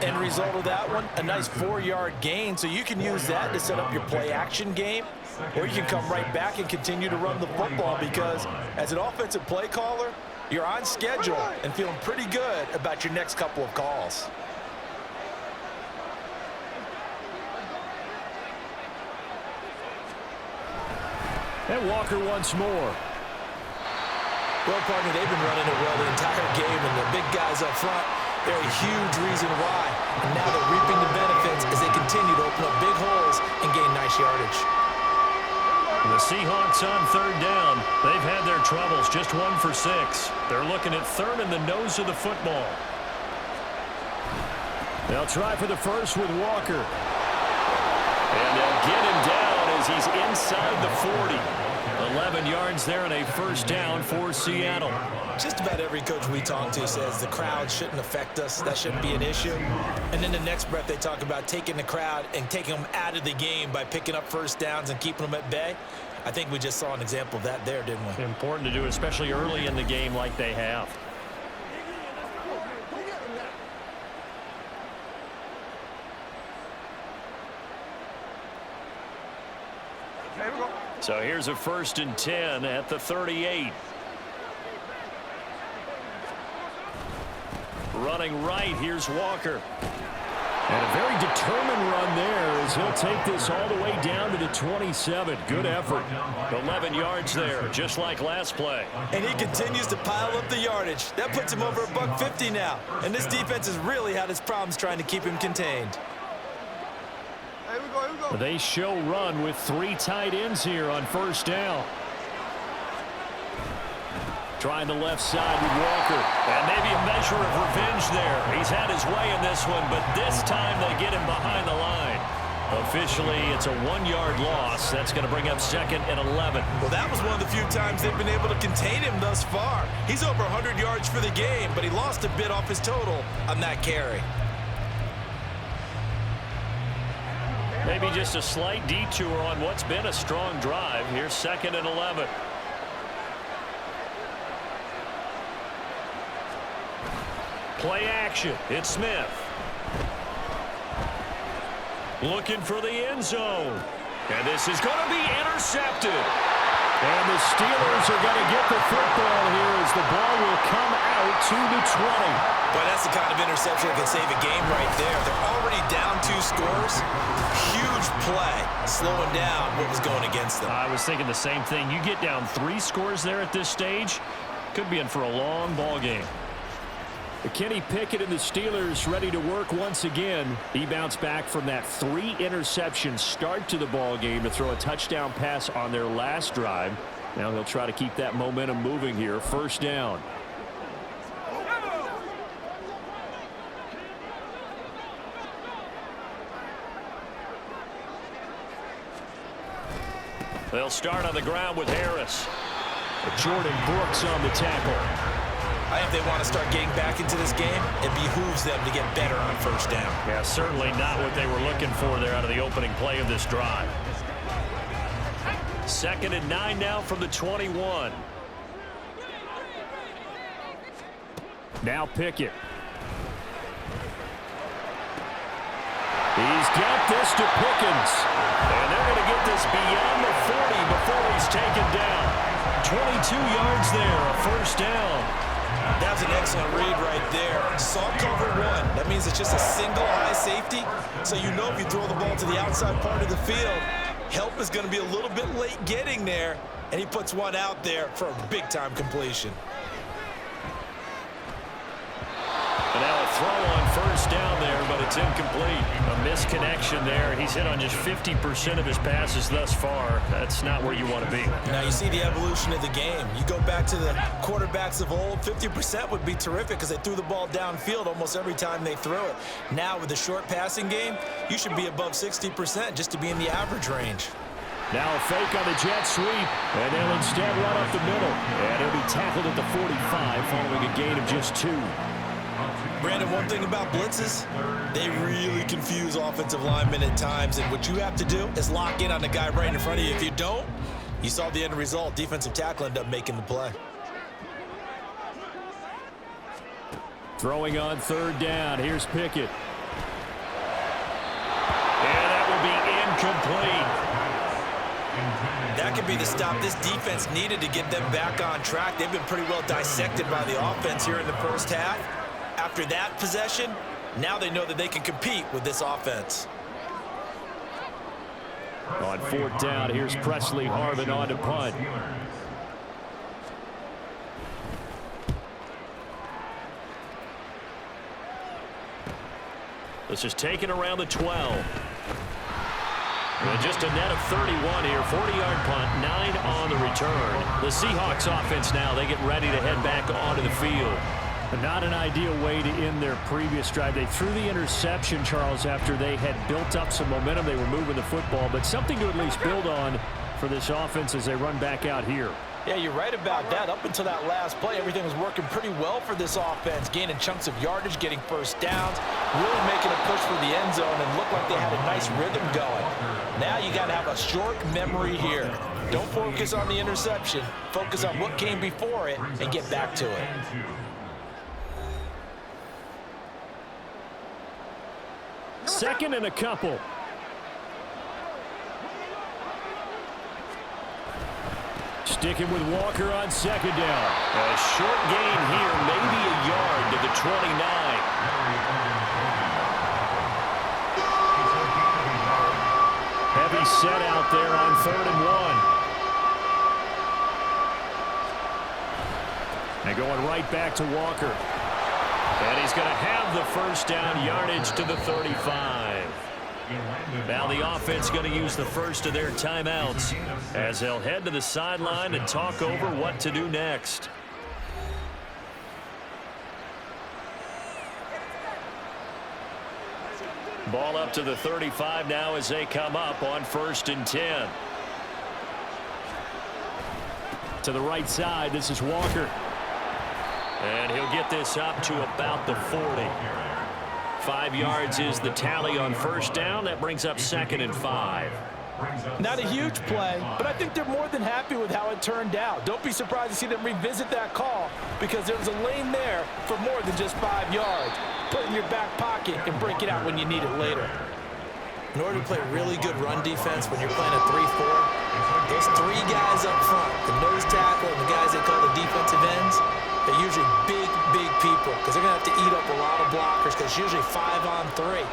End result of that one, a nice 4-yard gain, so you can use that to set up your play-action game, or you can come right back and continue to run the football, because as an offensive play caller, you're on schedule and feeling pretty good about your next couple of calls. And Walker once more. Well, partner, they've been running it well the entire game, and the big guys up front, they're a huge reason why. And now they're reaping the benefits as they continue to open up big holes and gain nice yardage. The Seahawks on 3rd down. They've had their troubles, just 1 for 6. They're looking at 3rd in the nose of the football. They'll try for the first with Walker. And they'll get him down as he's inside the 40. 11 yards there and a first down for Seattle. Just about every coach we talk to says the crowd shouldn't affect us. That shouldn't be an issue. And then the next breath they talk about taking the crowd and taking them out of the game by picking up first downs and keeping them at bay. I think we just saw an example of that there, didn't we? Important to do, especially early in the game like they have. So here's a 1st and 10 at the 38. Running right, here's Walker. And a very determined run there as he'll take this all the way down to the 27. Good effort. 11 yards there, just like last play. And he continues to pile up the yardage. That puts him over $150 now. And this defense has really had its problems trying to keep him contained. They show run with 3 tight ends here on first down. Trying the left side with Walker. And maybe a measure of revenge there. He's had his way in this one, but this time they get him behind the line. Officially, it's a 1-yard loss. That's going to bring up 2nd and 11. Well, that was one of the few times they've been able to contain him thus far. He's over 100 yards for the game, but he lost a bit off his total on that carry. Maybe just a slight detour on what's been a strong drive. Here's 2nd and 11. Play action. It's Smith. Looking for the end zone. And this is going to be intercepted. And the Steelers are going to get the football here as the ball will come out to the 20. But that's the kind of interception that can save a game right there. They're already down 2 scores. Huge play, slowing down what was going against them. I was thinking the same thing. You get down 3 scores there at this stage, could be in for a long ball game. Kenny Pickett and the Steelers ready to work once again. He bounced back from that 3-interception start to the ball game to throw a touchdown pass on their last drive. Now they'll try to keep that momentum moving here. First down. They'll start on the ground with Harris. Jordan Brooks on the tackle. I think they want to start getting back into this game. It behooves them to get better on first down. Yeah, certainly not what they were looking for there out of the opening play of this drive. 2nd and 9 now from the 21. Now Pickett. He's got this to Pickens. And they're going to get this beyond the 40 before he's taken down. 22 yards there, a first down. That was an excellent read right there. Saw cover 1. That means it's just a single high safety. So you know if you throw the ball to the outside part of the field, help is going to be a little bit late getting there. And he puts one out there for a big-time completion. And now a throw on first down there, but it's incomplete. A misconnection there. He's hit on just 50% of his passes thus far. That's not where you want to be. Now you see the evolution of the game. You go back to the quarterbacks of old, 50% would be terrific because they threw the ball downfield almost every time they threw it. Now with the short passing game, you should be above 60% just to be in the average range. Now a fake on the jet sweep, and they'll instead run up the middle. And he'll be tackled at the 45 following a gain of just 2. Brandon, one thing about blitzes, they really confuse offensive linemen at times, and what you have to do is lock in on the guy right in front of you. If you don't, you saw the end result. Defensive tackle ended up making the play. Throwing on 3rd down. Here's Pickett. And that will be incomplete. That could be the stop this defense needed to get them back on track. They've been pretty well dissected by the offense here in the first half. After that possession, now they know that they can compete with this offense. On 4th down, here's Presley Harvin on to punt. This is taken around the 12. And just a net of 31 here. 40-yard punt, 9 on the return. The Seahawks offense now, they get ready to head back onto the field. Not an ideal way to end their previous drive. They threw the interception, Charles, after they had built up some momentum. They were moving the football, but something to at least build on for this offense as they run back out here. Yeah, you're right about that. Up until that last play, everything was working pretty well for this offense, gaining chunks of yardage, getting first downs, really making a push for the end zone, and looked like they had a nice rhythm going. Now you got to have a short memory here. Don't focus on the interception. Focus on what came before it and get back to it. Second and a couple. Sticking with Walker on 2nd down. A short gain here, maybe a yard to the 29. Heavy set out there on 3rd and 1. And going right back to Walker. And he's going to have the first down, yardage to the 35. Now the offense going to use the first of their timeouts as they'll head to the sideline and talk over what to do next. Ball up to the 35 now as they come up on 1st and 10. To the right side, this is Walker. And he'll get this up to about the 40. 5 yards is the tally on first down. That brings up 2nd and 5. Not a huge play, but I think they're more than happy with how it turned out. Don't be surprised to see them revisit that call because there was a lane there for more than just 5 yards. Put it in your back pocket and break it out when you need it later. in order to play really good run defense when you're playing a 3-4, those three guys up front, the nose tackle and the guys they call the defensive ends, they're usually big people because they're going to have to eat up a lot of blockers because it's usually 5-on-3.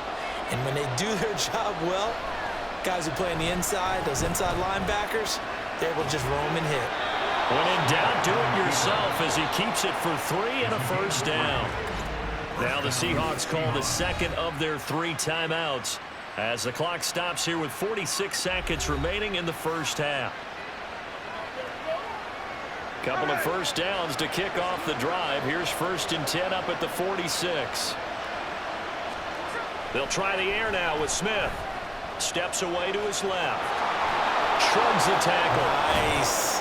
And when they do their job well, guys who play on the inside, those inside linebackers, they're able to just roam and hit. When in doubt, do it yourself as he keeps it for 3 and a first down. Now the Seahawks call the second of their 3 timeouts as the clock stops here with 46 seconds remaining in the first half. Couple of first downs to kick off the drive. Here's 1st and 10 up at the 46. They'll try the air now with Smith. Steps away to his left. Shrugs the tackle. Nice.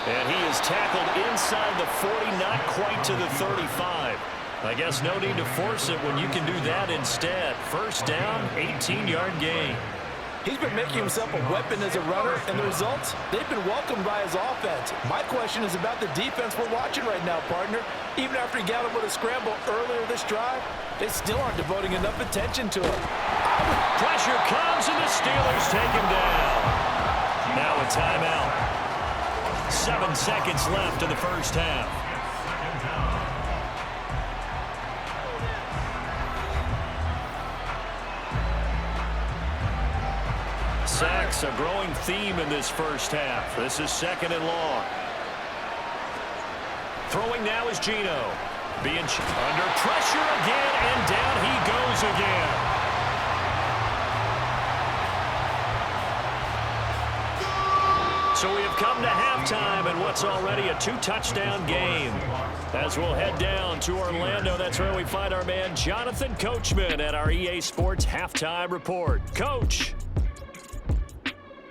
And he is tackled inside the 40, not quite to the 35. I guess no need to force it when you can do that instead. First down, 18-yard gain. He's been making himself a weapon as a runner, and the results, they've been welcomed by his offense. My question is about the defense we're watching right now, partner. Even after he got him with a scramble earlier this drive, they still aren't devoting enough attention to him. Pressure comes, and the Steelers take him down. Now a timeout. 7 seconds left in the first half. Sacks, a growing theme in this first half. This is 2nd and long. Throwing now is Geno. Being under pressure again, and down he goes again. So we have come to halftime and what's already a 2-touchdown game. As we'll head down to Orlando, that's where we find our man Jonathan Coachman at our EA Sports Halftime Report. Coach.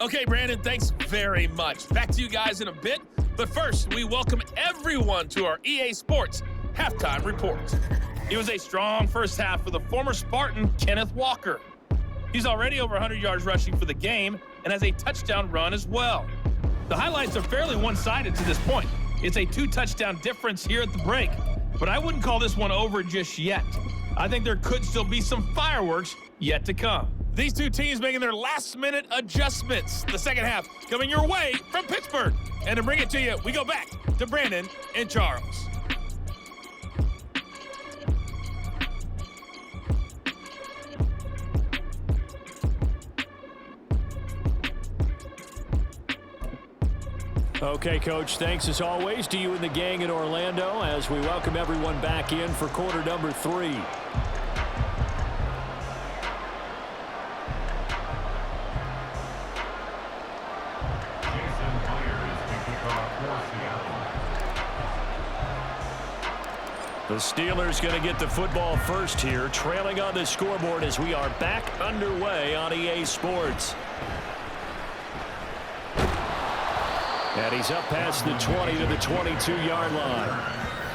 Okay, Brandon, thanks very much. Back to you guys in a bit. But first, we welcome everyone to our EA Sports Halftime Report. It was a strong first half for the former Spartan, Kenneth Walker. He's already over 100 yards rushing for the game and has a touchdown run as well. The highlights are fairly one-sided to this point. It's a 2-touchdown difference here at the break, but I wouldn't call this one over just yet. I think there could still be some fireworks yet to come. These two teams making their last-minute adjustments. The second half coming your way from Pittsburgh. And to bring it to you, we go back to Brandon and Charles. Okay, Coach, thanks as always to you and the gang in Orlando as we welcome everyone back in for quarter number 3. The Steelers going to get the football first here, trailing on the scoreboard as we are back underway on EA Sports. And he's up past the 20 to the 22-yard line.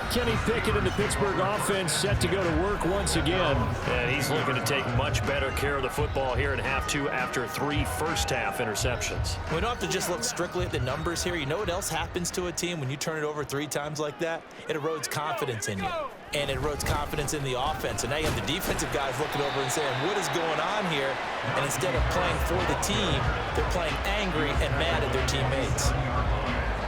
Kenny Pickett and the Pittsburgh offense set to go to work once again. And he's looking to take much better care of the football here in half 2 after 3 first-half interceptions. We don't have to just look strictly at the numbers here. You know what else happens to a team when you turn it over 3 times like that? It erodes confidence in you. And it erodes confidence in the offense. And now you have the defensive guys looking over and saying, what is going on here? And instead of playing for the team, they're playing angry and mad at their teammates.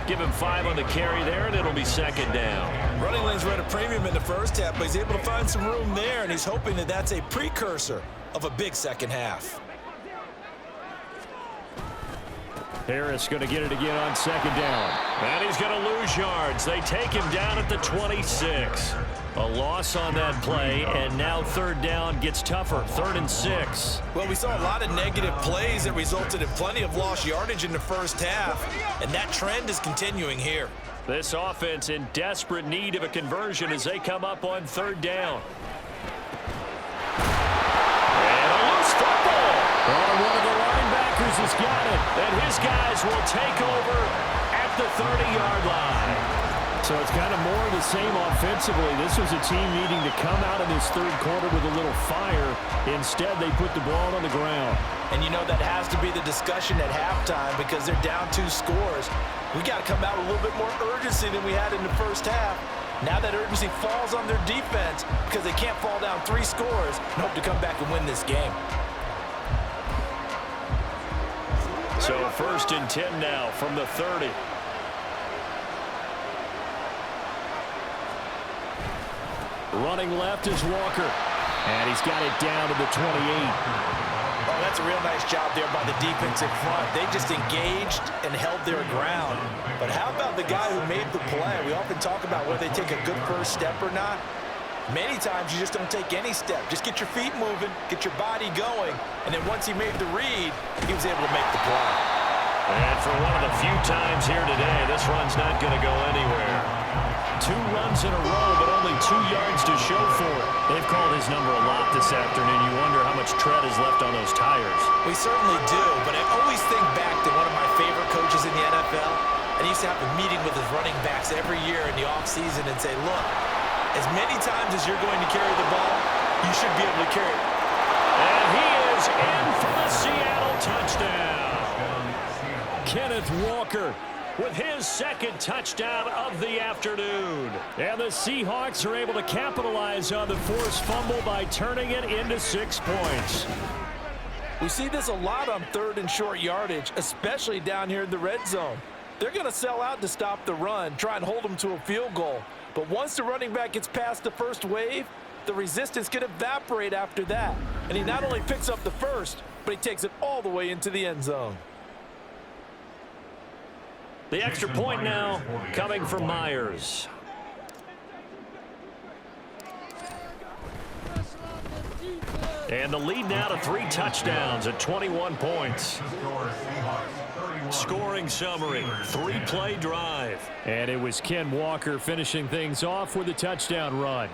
Give him 5 on the carry there, and it'll be second down. Running lanes were at a premium in the first half, but he's able to find some room there, and he's hoping that that's a precursor of a big second half. Harris going to get it again on second down. And he's going to lose yards. They take him down at the 26. A loss on that play, and now third down gets tougher. 3rd and 6. Well, we saw a lot of negative plays that resulted in plenty of lost yardage in the first half, and that trend is continuing here. This offense in desperate need of a conversion as they come up on 3rd down. And a loose football. Oh, one of the linebackers has got it, and his guys will take over at the 30-yard line. So it's kind of more of the same offensively. This was a team needing to come out in this third quarter with a little fire. Instead, they put the ball on the ground. And you know that has to be the discussion at halftime because they're down 2 scores. We got to come out with a little bit more urgency than we had in the first half. Now that urgency falls on their defense because they can't fall down 3 scores and hope to come back and win this game. So 1st and 10 now from the 30. Running left is Walker. And he's got it down to the 28. Oh, that's a real nice job there by the defense in front. They just engaged and held their ground. But how about the guy who made the play? We often talk about whether they take a good first step or not. Many times you just don't take any step. Just get your feet moving, get your body going, and then once he made the read, he was able to make the play. And for one of the few times here today, this run's not going to go anywhere. 2 runs in a row, but only 2 yards to show for it. They've called his number a lot this afternoon. You wonder how much tread is left on those tires. We certainly do, but I always think back to one of my favorite coaches in the NFL, and he used to have a meeting with his running backs every year in the offseason and say, look, as many times as you're going to carry the ball, you should be able to carry it. And he is in for the Seattle touchdown. Kenneth Walker with his 2nd touchdown of the afternoon. And the Seahawks are able to capitalize on the forced fumble by turning it into 6 points. We see this a lot on 3rd and short yardage, especially down here in the red zone. They're going to sell out to stop the run, try and hold them to a field goal. But once the running back gets past the first wave, the resistance can evaporate after that. And he not only picks up the first, but he takes it all the way into the end zone. The extra point now coming from Myers. And the lead now to 3 touchdowns at 21 points. Scoring summary, 3-play drive. And it was Ken Walker finishing things off with a touchdown run.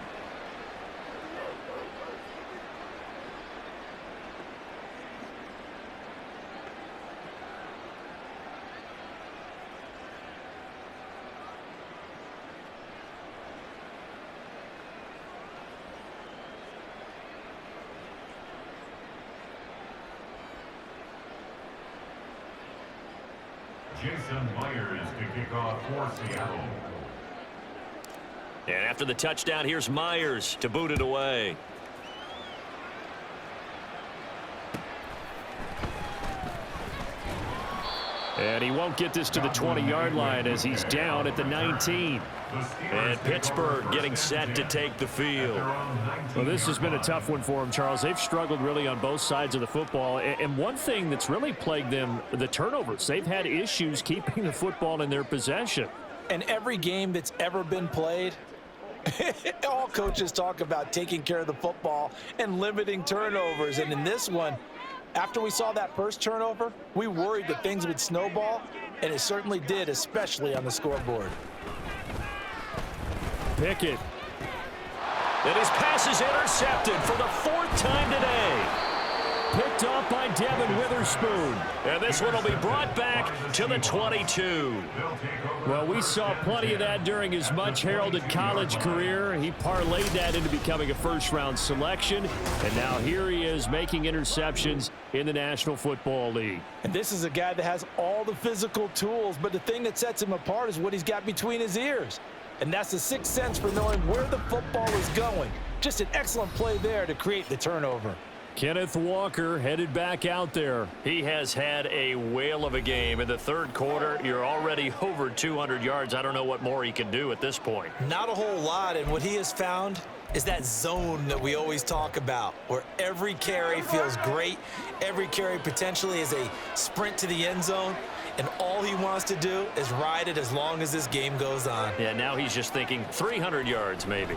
Jason Myers to kick off for Seattle. And after the touchdown, here's Myers to boot it away. And he won't get this to the 20-yard line as he's down at the 19. And Pittsburgh getting set to take the field. Well, this has been a tough one for them, Charles. They've struggled really on both sides of the football. And one thing that's really plagued them, the turnovers. They've had issues keeping the football in their possession. And every game that's ever been played, all coaches talk about taking care of the football and limiting turnovers. And in this one, after we saw that first turnover, we worried that things would snowball, and it certainly did, especially on the scoreboard. Pickett. And his pass is intercepted for the 4th time today. Picked off by Devin Witherspoon. And this one will be brought back to the 22. Well, we saw plenty of that during his much-heralded college career. He parlayed that into becoming a first-round selection. And now here he is making interceptions in the National Football League. And this is a guy that has all the physical tools, but the thing that sets him apart is what he's got between his ears. And that's the 6th sense for knowing where the football is going. Just an excellent play there to create the turnover. Kenneth Walker headed back out there. He has had a whale of a game. In the 3rd quarter, you're already over 200 yards. I don't know what more he can do at this point. Not a whole lot, and what he has found is that zone that we always talk about, where every carry feels great. Every carry potentially is a sprint to the end zone, and all he wants to do is ride it as long as this game goes on. Yeah, now he's just thinking 300 yards maybe.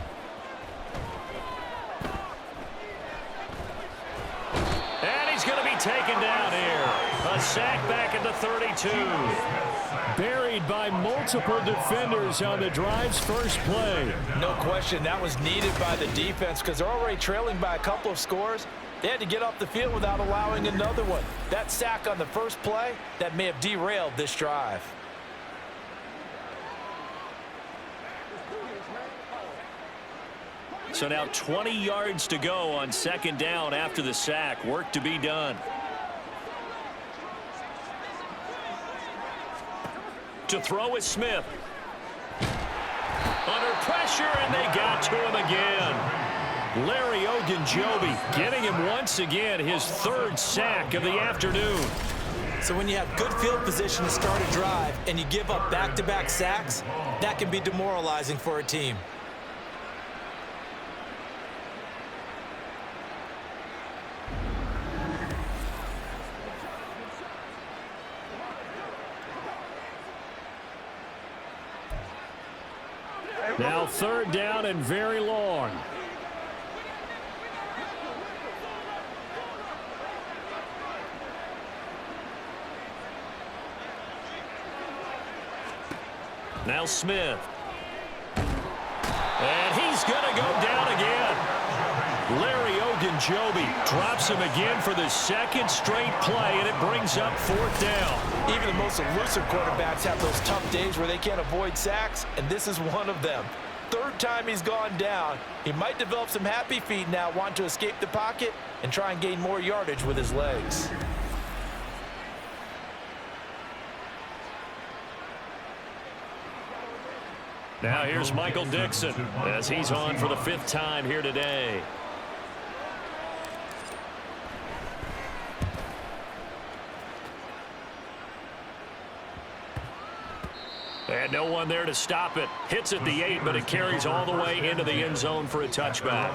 And he's going to be taken down here. A sack back at the 32. Buried by multiple defenders on the drive's first play. No question, that was needed by the defense because they're already trailing by a couple of scores. They had to get off the field without allowing another one. That sack on the first play, that may have derailed this drive. So now 20 yards to go on 2nd down after the sack. Work to be done. To throw is Smith. Under pressure, and they got to him again. Larry Ogunjobi getting him once again his 3rd sack of the afternoon. So when you have good field position to start a drive and you give up back-to-back sacks, that can be demoralizing for a team. Now 3rd down and very long. Now Smith. And he's going to go down again. Larry Ogunjobi drops him again for the 2nd straight play, and it brings up 4th down. Even the most elusive quarterbacks have those tough days where they can't avoid sacks, and this is one of them. 3rd time he's gone down. He might develop some happy feet now, want to escape the pocket and try and gain more yardage with his legs. Now here's Michael Dixon as he's on for the 5th time here today. And no one there to stop it. Hits at the 8, but it carries all the way into the end zone for a touchback.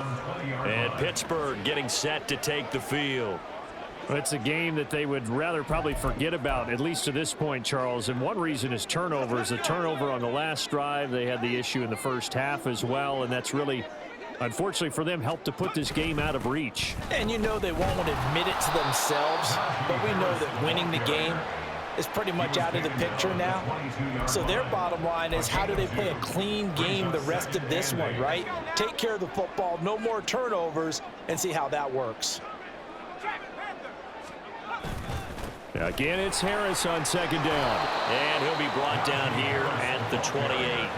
And Pittsburgh getting set to take the field. Well, it's a game that they would rather probably forget about, at least to this point, Charles. And one reason is turnovers. A turnover on the last drive. They had the issue in the first half as well, and that's really, unfortunately for them, helped to put this game out of reach. And you know they won't admit it to themselves, but we know that winning the game is pretty much out of the picture now. So their bottom line is, how do they play a clean game the rest of this one, right? Take care of the football, no more turnovers, and see how that works. Again, it's Harris on 2nd down. And he'll be brought down here at the 28.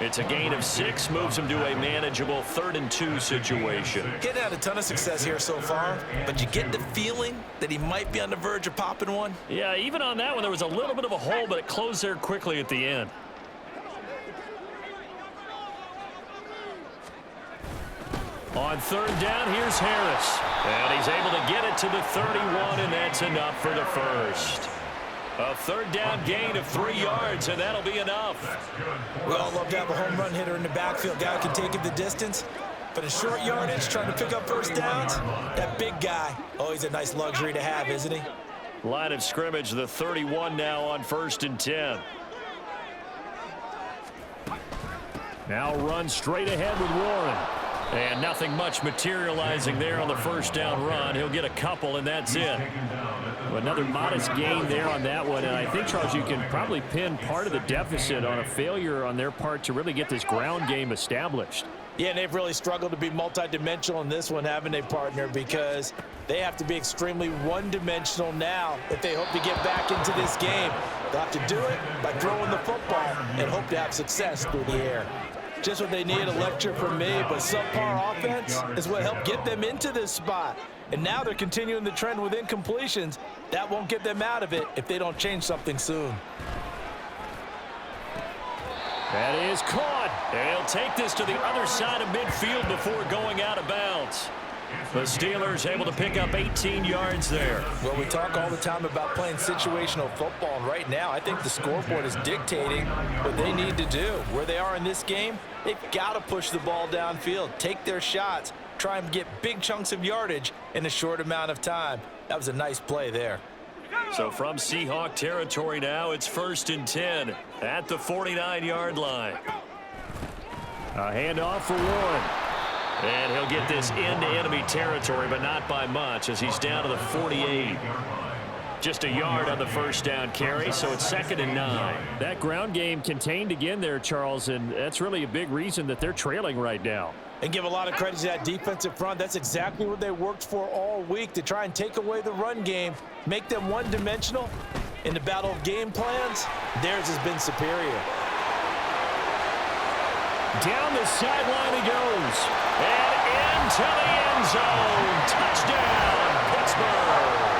It's a gain of 6, moves him to a manageable 3rd and 2 situation. Getting had a ton of success here so far, but you get the feeling that he might be on the verge of popping one. Yeah, even on that one, there was a little bit of a hole, but it closed there quickly at the end. On 3rd down, here's Harris. And he's able to get it to the 31, and that's enough for the 1st. A 3rd down gain of 3 yards, and that'll be enough. We all love to have a home run hitter in the backfield. Guy who can take it the distance. But in short yardage, trying to pick up 1st downs, that big guy, oh, he's a nice luxury to have, isn't he? Line of scrimmage, the 31 now on 1st and 10. Now run straight ahead with Warren. And nothing much materializing there on the 1st down run. He'll get a couple, and that's it. Another modest gain there on that one. And I think, Charles, you can probably pin part of the deficit on a failure on their part to really get this ground game established. Yeah, and they've really struggled to be multidimensional in this one, haven't they, partner? Because they have to be extremely one-dimensional now if they hope to get back into this game. They'll have to do it by throwing the football and hope to have success through the air. Just what they need, a lecture from me, but subpar offense is what helped get them into this spot. And now they're continuing the trend with incompletions. That won't get them out of it if they don't change something soon. That is caught. They'll take this to the other side of midfield before going out of bounds. The Steelers able to pick up 18 yards there. Well, we talk all the time about playing situational football, and right now I think the scoreboard is dictating what they need to do. Where they are in this game, they've got to push the ball downfield, take their shots, try and get big chunks of yardage in a short amount of time. That was a nice play there. So from Seahawk territory now, it's 1st and 10 at the 49-yard line. A handoff for Warren. And he'll get this into enemy territory, but not by much as he's down to the 48. Just a yard on the 1st down carry, so it's 2nd and 9. That ground game contained again there, Charles, and that's really a big reason that they're trailing right now. And give a lot of credit to that defensive front. That's exactly what they worked for all week, to try and take away the run game, make them one-dimensional. In the battle of game plans, theirs has been superior. Down the sideline he goes. And into the end zone. Touchdown, Pittsburgh.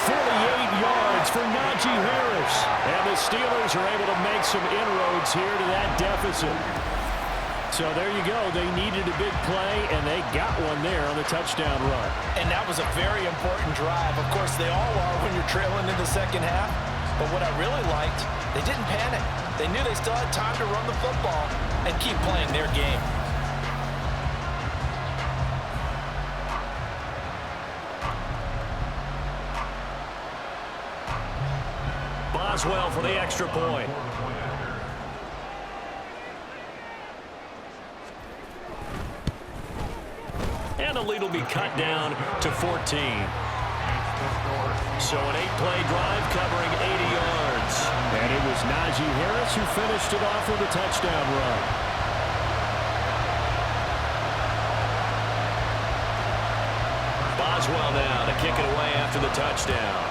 48 yards for Najee Harris. And the Steelers are able to make some inroads here to that deficit. So there you go. They needed a big play, and they got one there on the touchdown run. And that was a very important drive. Of course, they all are when you're trailing in the second half. But what I really liked, they didn't panic. They knew they still had time to run the football and keep playing their game. Boswell for the extra point. And the lead will be cut down to 14. So an 8-play drive covering 80 yards. And it was Najee Harris who finished it off with a touchdown run. Boswell now to kick it away after the touchdown.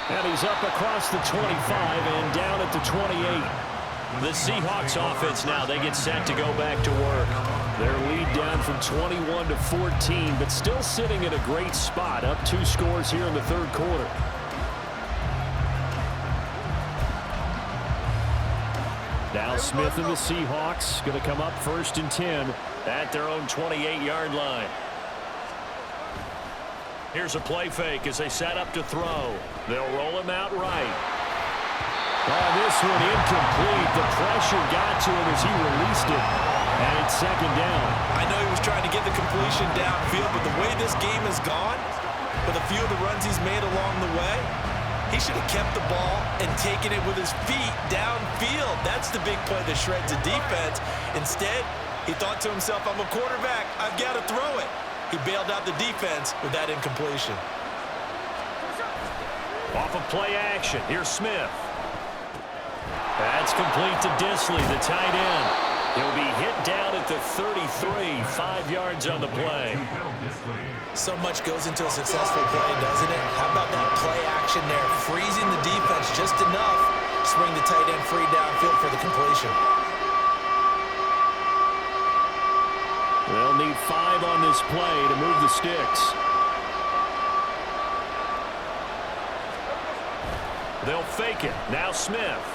And he's up across the 25 and down at the 28. The Seahawks offense now, they get set to go back to work. Their lead down from 21 to 14, but still sitting in a great spot, up 2 scores here in the third quarter. Now Smith and the Seahawks going to come up 1st and 10 at their own 28-yard line. Here's a play fake as they set up to throw. They'll roll him out right. Oh, this one incomplete. The pressure got to him as he released it. And it's 2nd down. I know he was trying to get the completion downfield, but the way this game has gone, with a few of the runs he's made along the way, he should have kept the ball and taken it with his feet downfield. That's the big play that shreds the defense. Instead, he thought to himself, I'm a quarterback. I've got to throw it. He bailed out the defense with that incompletion. Off of play action, here's Smith. That's complete to Disley, the tight end. He'll be hit down at the 33, 5 yards on the play. So much goes into a successful play, doesn't it? How about that play action there? Freezing the defense just enough to swing the tight end free downfield for the completion. They'll need 5 on this play to move the sticks. They'll fake it. Now Smith.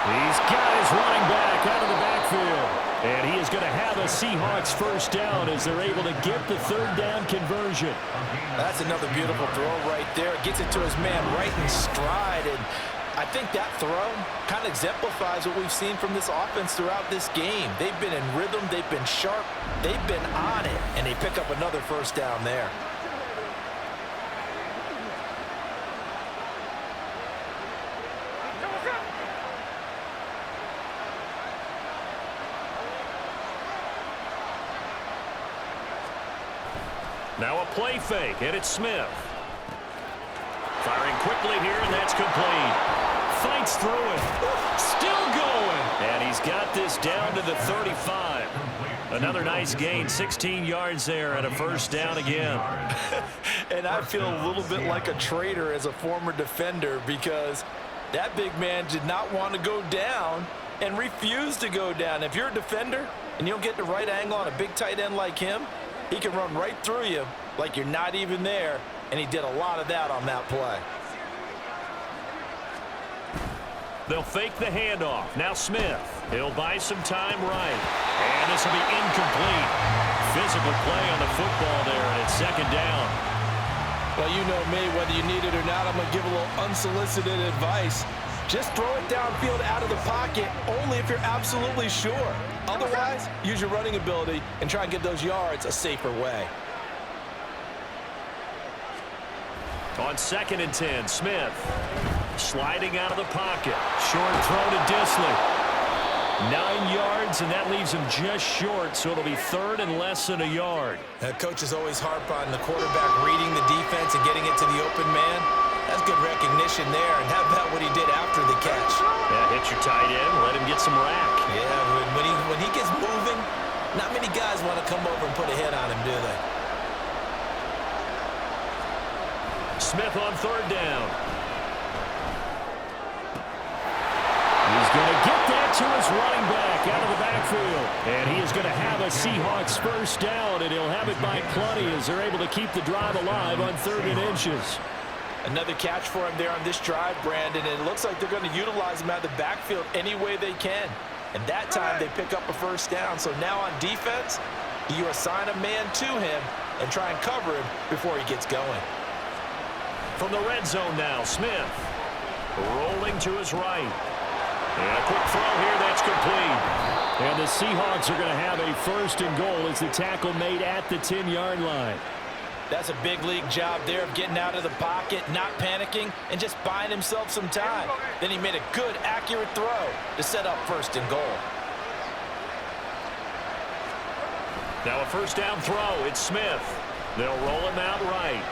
He's got his running back out of the backfield. And he is going to have a Seahawks 1st down as they're able to get the 3rd down conversion. That's another beautiful throw right there. Gets it to his man right in stride. And I think that throw kind of exemplifies what we've seen from this offense throughout this game. They've been in rhythm. They've been sharp. They've been on it. And they pick up another 1st down there. Now a play fake, and it's Smith. Firing quickly here, and that's complete. Fights through it. Still going. And he's got this down to the 35. Another nice gain, 16 yards there, and a 1st down again. And I feel a little bit like a traitor as a former defender because that big man did not want to go down and refused to go down. If you're a defender and you don't get the right angle on a big tight end like him, he can run right through you like you're not even there, and he did a lot of that on that play. They'll fake the handoff. Now Smith. He'll buy some time right. And this will be incomplete. Physical play on the football there, and it's 2nd down. Well, you know me, whether you need it or not, I'm going to give a little unsolicited advice. Just throw it downfield out of the pocket only if you're absolutely sure. Otherwise, use your running ability and try and get those yards a safer way. On 2nd and 10, Smith sliding out of the pocket. Short throw to Disley. 9 yards, and that leaves him just short, so it'll be 3rd and less than a yard. Coaches always harp on the quarterback reading the defense and getting it to the open man. That's good recognition there, and how about what he did after the catch? Yeah, hit your tight end, let him get some rack. Yeah, when he gets moving, not many guys want to come over and put a hit on him, do they? Smith on 3rd down. He's going to get that to his running back out of the backfield. And he is going to have a Seahawks first down, and he'll have it by plenty as they're able to keep the drive alive on 3rd and inches. Another catch for him there on this drive, Brandon, and it looks like they're going to utilize him out of the backfield any way they can. And that time they pick up a first down. So now on defense, you assign a man to him and try and cover him before he gets going. From the red zone now, Smith rolling to his right. And a quick throw here, that's complete. And the Seahawks are going to have a 1st and goal as the tackle made at the 10-yard line. That's a big league job there of getting out of the pocket, not panicking, and just buying himself some time. Then he made a good, accurate throw to set up 1st and goal. Now a first down throw. It's Smith. They'll roll him out right.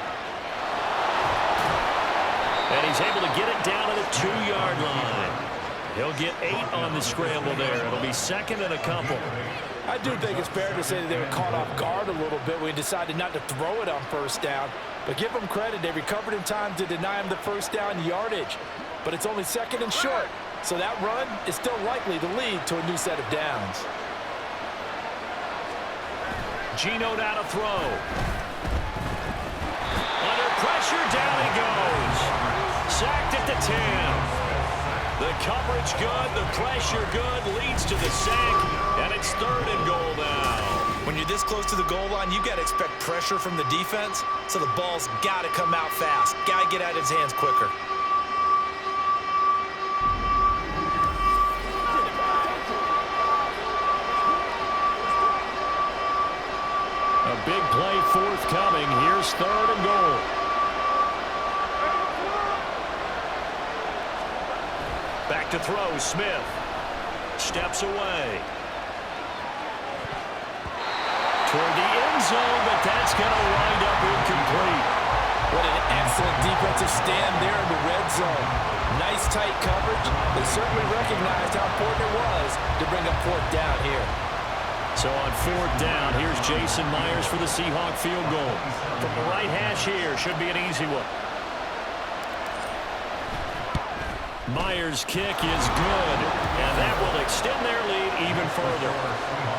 And he's able to get it down to the 2-yard line. He'll get 8 on the scramble there. It'll be 2nd and a couple. I do think it's fair to say that they were caught off guard a little bit. We decided not to throw it on first down. But give them credit. They recovered in time to deny him the first down yardage. But it's only 2nd and short. So that run is still likely to lead to a new set of downs. Geno now to throw. Under pressure, down he goes. Sacked at the 10. The coverage good, the pressure good, leads to the sack, and it's 3rd and goal now. When you're this close to the goal line, you got to expect pressure from the defense, so the ball's got to come out fast. Got to get out of his hands quicker. A big play forthcoming. Here's 3rd and goal. Back to throw, Smith. Steps away. Toward the end zone, but that's going to wind up incomplete. What an excellent defensive stand there in the red zone. Nice tight coverage. They certainly recognized how important it was to bring up 4th down here. So on 4th down, here's Jason Myers for the Seahawk field goal. From the right hash here, should be an easy one. Myers' kick is good, and that will extend their lead even further.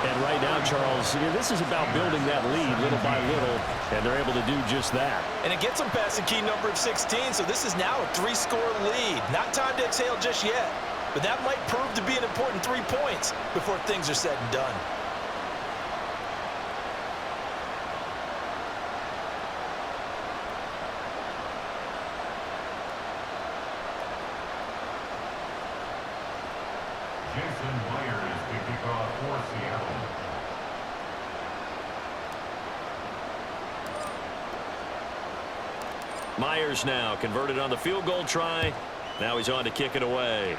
And right now, Charles, this is about building that lead little by little, and they're able to do just that. And it gets them past the key number of 16, so this is now a 3-score lead. Not time to exhale just yet, but that might prove to be an important 3 points before things are said and done. Jason Myers to kick off for Seattle. Myers now converted on the field goal try. Now he's on to kick it away.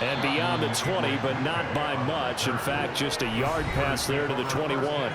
And beyond the 20, but not by much. In fact, just a yard pass there to the 21.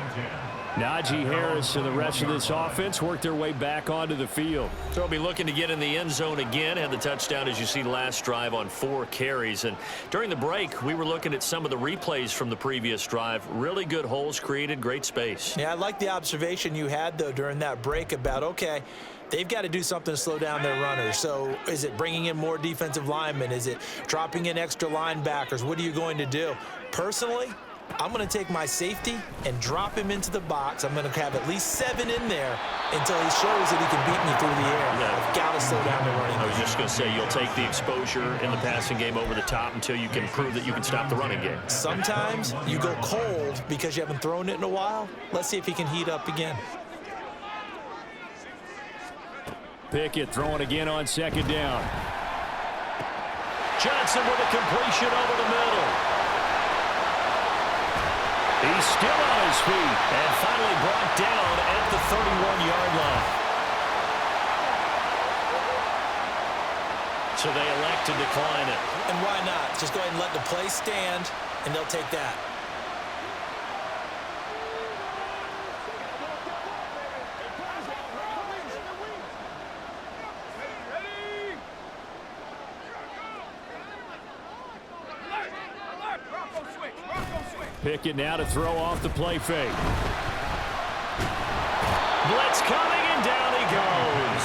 Najee Harris and the rest of this offense work their way back onto the field. So they'll be looking to get in the end zone again. Had the touchdown, as you see, last drive on 4 carries. And during the break, we were looking at some of the replays from the previous drive. Really good holes created, great space. Yeah, I like the observation you had, though, during that break about, okay, they've got to do something to slow down their runners. So is it bringing in more defensive linemen? Is it dropping in extra linebackers? What are you going to do? Personally, I'm going to take my safety and drop him into the box. I'm going to have at least 7 in there until he shows that he can beat me through the air. Yeah. I've got to slow down the running game. I was just going to say, you'll take the exposure in the passing game over the top until you can prove that you can stop the running game. Sometimes you go cold because you haven't thrown it in a while. Let's see if he can heat up again. Pickett throwing again on 2nd down. Johnson with a completion over the middle. He's still on his feet and finally brought down at the 31-yard line. So they elect to decline it. And why not? Just go ahead and let the play stand, and they'll take that. Pickett now to throw off the play fake. Blitz coming, and down he goes.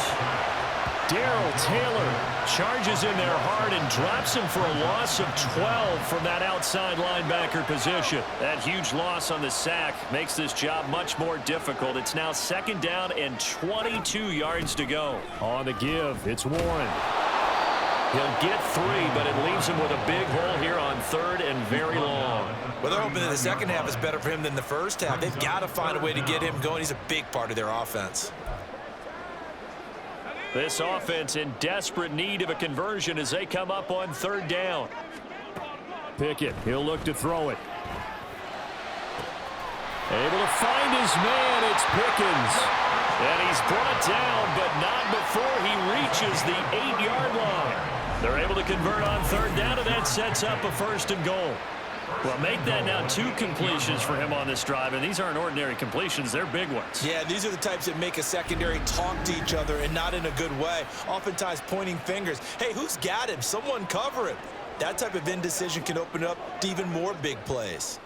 Darrell Taylor charges in there hard and drops him for a loss of 12 from that outside linebacker position. That huge loss on the sack makes this job much more difficult. It's now 2nd down and 22 yards to go. On the give, it's Warren. He'll get 3, but it leaves him with a big hole here on 3rd and very long. Well, they're hoping that the second half is better for him than the first half. They've got to find a way to get him going. He's a big part of their offense. This offense in desperate need of a conversion as they come up on 3rd down. Pickett, he'll look to throw it. Able to find his man, it's Pickens. And he's brought down, but not before he reaches the 8-yard line. They're able to convert on 3rd down, and that sets up a 1st and goal. Well, make that now 2 completions for him on this drive, and these aren't ordinary completions. They're big ones. Yeah, these are the types that make a secondary talk to each other and not in a good way, oftentimes pointing fingers. Hey, who's got him? Someone cover him. That type of indecision can open up to even more big plays.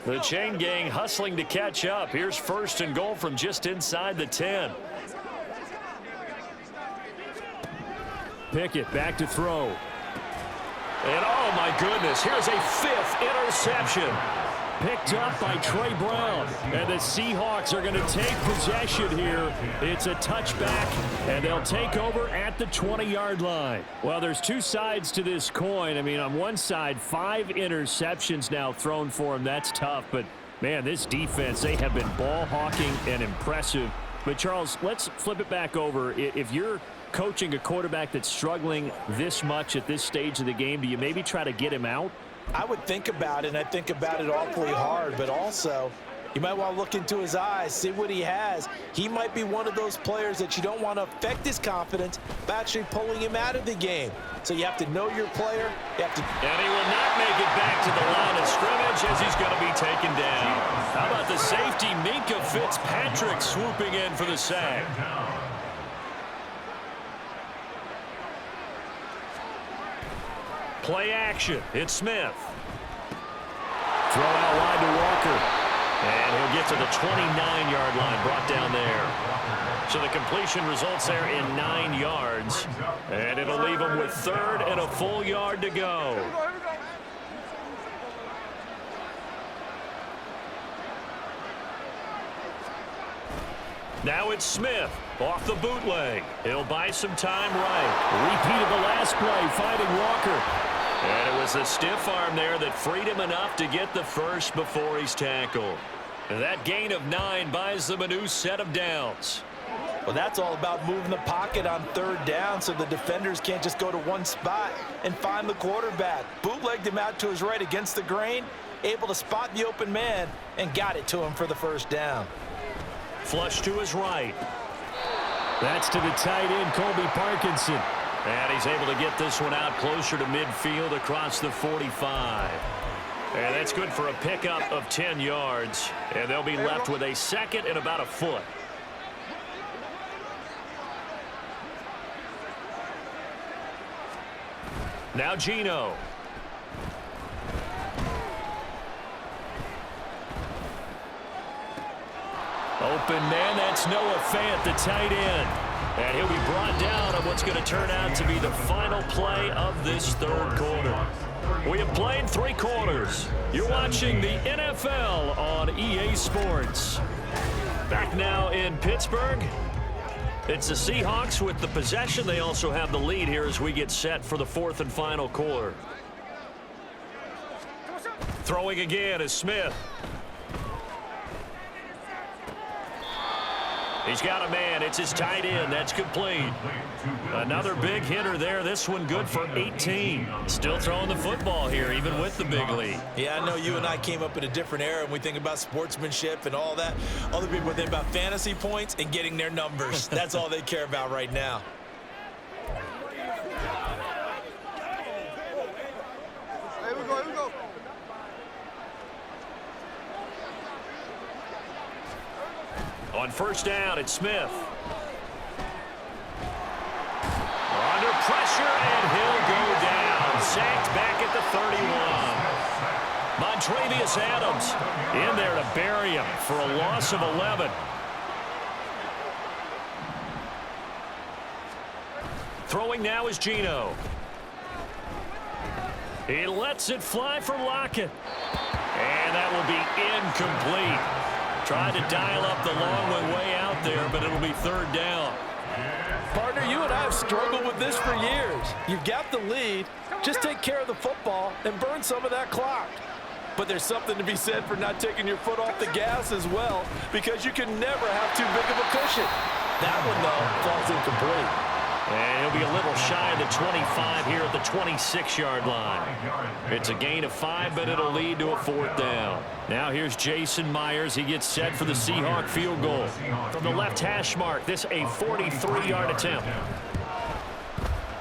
The chain gang hustling to catch up. Here's 1st and goal from just inside the 10. Pickett back to throw. And oh my goodness, here's a 5th interception. Picked up by Trey Brown. And the Seahawks are going to take possession here. It's a touchback, and they'll take over at the 20-yard line. Well, there's 2 sides to this coin. I mean, on one side, 5 interceptions now thrown for him. That's tough. But, man, this defense, they have been ball hawking and impressive. But, Charles, let's flip it back over. If you're coaching a quarterback that's struggling this much at this stage of the game, do you maybe try to get him out? I would think about it, and I think about it awfully hard, but also you might want to look into his eyes, see what he has. He might be one of those players that you don't want to affect his confidence by actually pulling him out of the game. So you have to know your player. You have to. And he will not make it back to the line of scrimmage as he's going to be taken down. How about the safety, Minka Fitzpatrick, swooping in for the sack. Play action. It's Smith. Throw out wide to Walker. And he'll get to the 29-yard line, brought down there. So the completion results there in 9 yards. And it'll leave him with 3rd and a full yard to go. Now it's Smith off the bootleg. He'll buy some time right. Repeat of the last play, finding Walker. And it was a stiff arm there that freed him enough to get the first before he's tackled. And that gain of 9 buys them a new set of downs. Well, that's all about moving the pocket on 3rd down so the defenders can't just go to one spot and find the quarterback. Bootlegged him out to his right against the grain, able to spot the open man, and got it to him for the 1st down. Flush to his right. That's to the tight end, Colby Parkinson. And he's able to get this one out closer to midfield across the 45. And that's good for a pickup of 10 yards. And they'll be left with a 2nd and about a foot. Now Geno. Open man, that's Noah Fant, the tight end. And he'll be brought down on what's going to turn out to be the final play of this 3rd quarter. We have played 3 quarters. You're watching the NFL on EA Sports. Back now in Pittsburgh. It's the Seahawks with the possession. They also have the lead here as we get set for the 4th and final quarter. Throwing again is Smith. He's got a man. It's his tight end. That's complete. Another big hitter there. This one good for 18. Still throwing the football here, even with the big lead. Yeah, I know you and I came up in a different era, and we think about sportsmanship and all that. Other people think about fantasy points and getting their numbers. That's all they care about right now. Here we go, here we go. On 1st down, it's Smith. Under pressure, and he'll go down. Sacked back at the 31. Montravius Adams in there to bury him for a loss of 11. Throwing now is Geno. He lets it fly for Lockett. And that will be incomplete. Tried to dial up the long one way out there, but it'll be third down. Partner, you and I have struggled with this for years. You've got the lead. Just take care of the football and burn some of that clock. But there's something to be said for not taking your foot off the gas as well, because you can never have too big of a cushion. That one, though, falls incomplete. And he'll be a little shy of the 25 here at the 26-yard line. It's a gain of 5, but it'll lead to a fourth down. Now here's Jason Myers. He gets set for the Seahawks field goal. From the left hash mark, this a 43-yard attempt.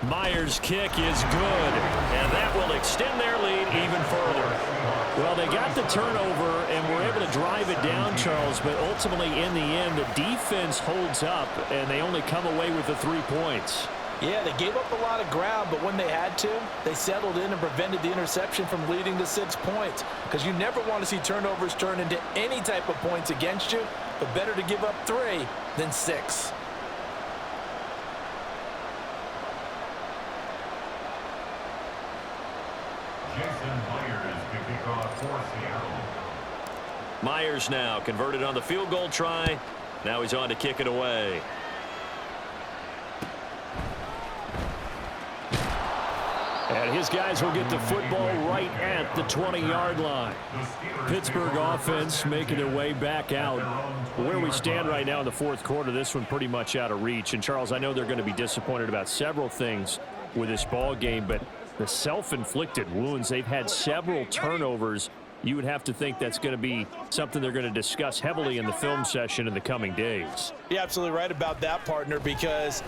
Myers' kick is good, and that will extend their lead even further. Well, they got the turnover and were able to drive it down, Charles, but ultimately in the end, the defense holds up, and they only come away with the 3 points. Yeah, they gave up a lot of ground, but when they had to, they settled in and prevented the interception from leading to 6 points. Because you never want to see turnovers turn into any type of points against you, but better to give up 3 than 6. Jason Myers to kick off for Seattle. Myers now converted on the field goal try. Now he's on to kick it away. And his guys will get the football right at the 20-yard line. Pittsburgh offense making their way back out. Where we stand right now in the fourth quarter, this one pretty much out of reach. And, Charles, I know they're going to be disappointed about several things with this ball game, but the self-inflicted wounds, they've had several turnovers. You would have to think that's going to be something they're going to discuss heavily in the film session in the coming days. You're absolutely right about that, partner, because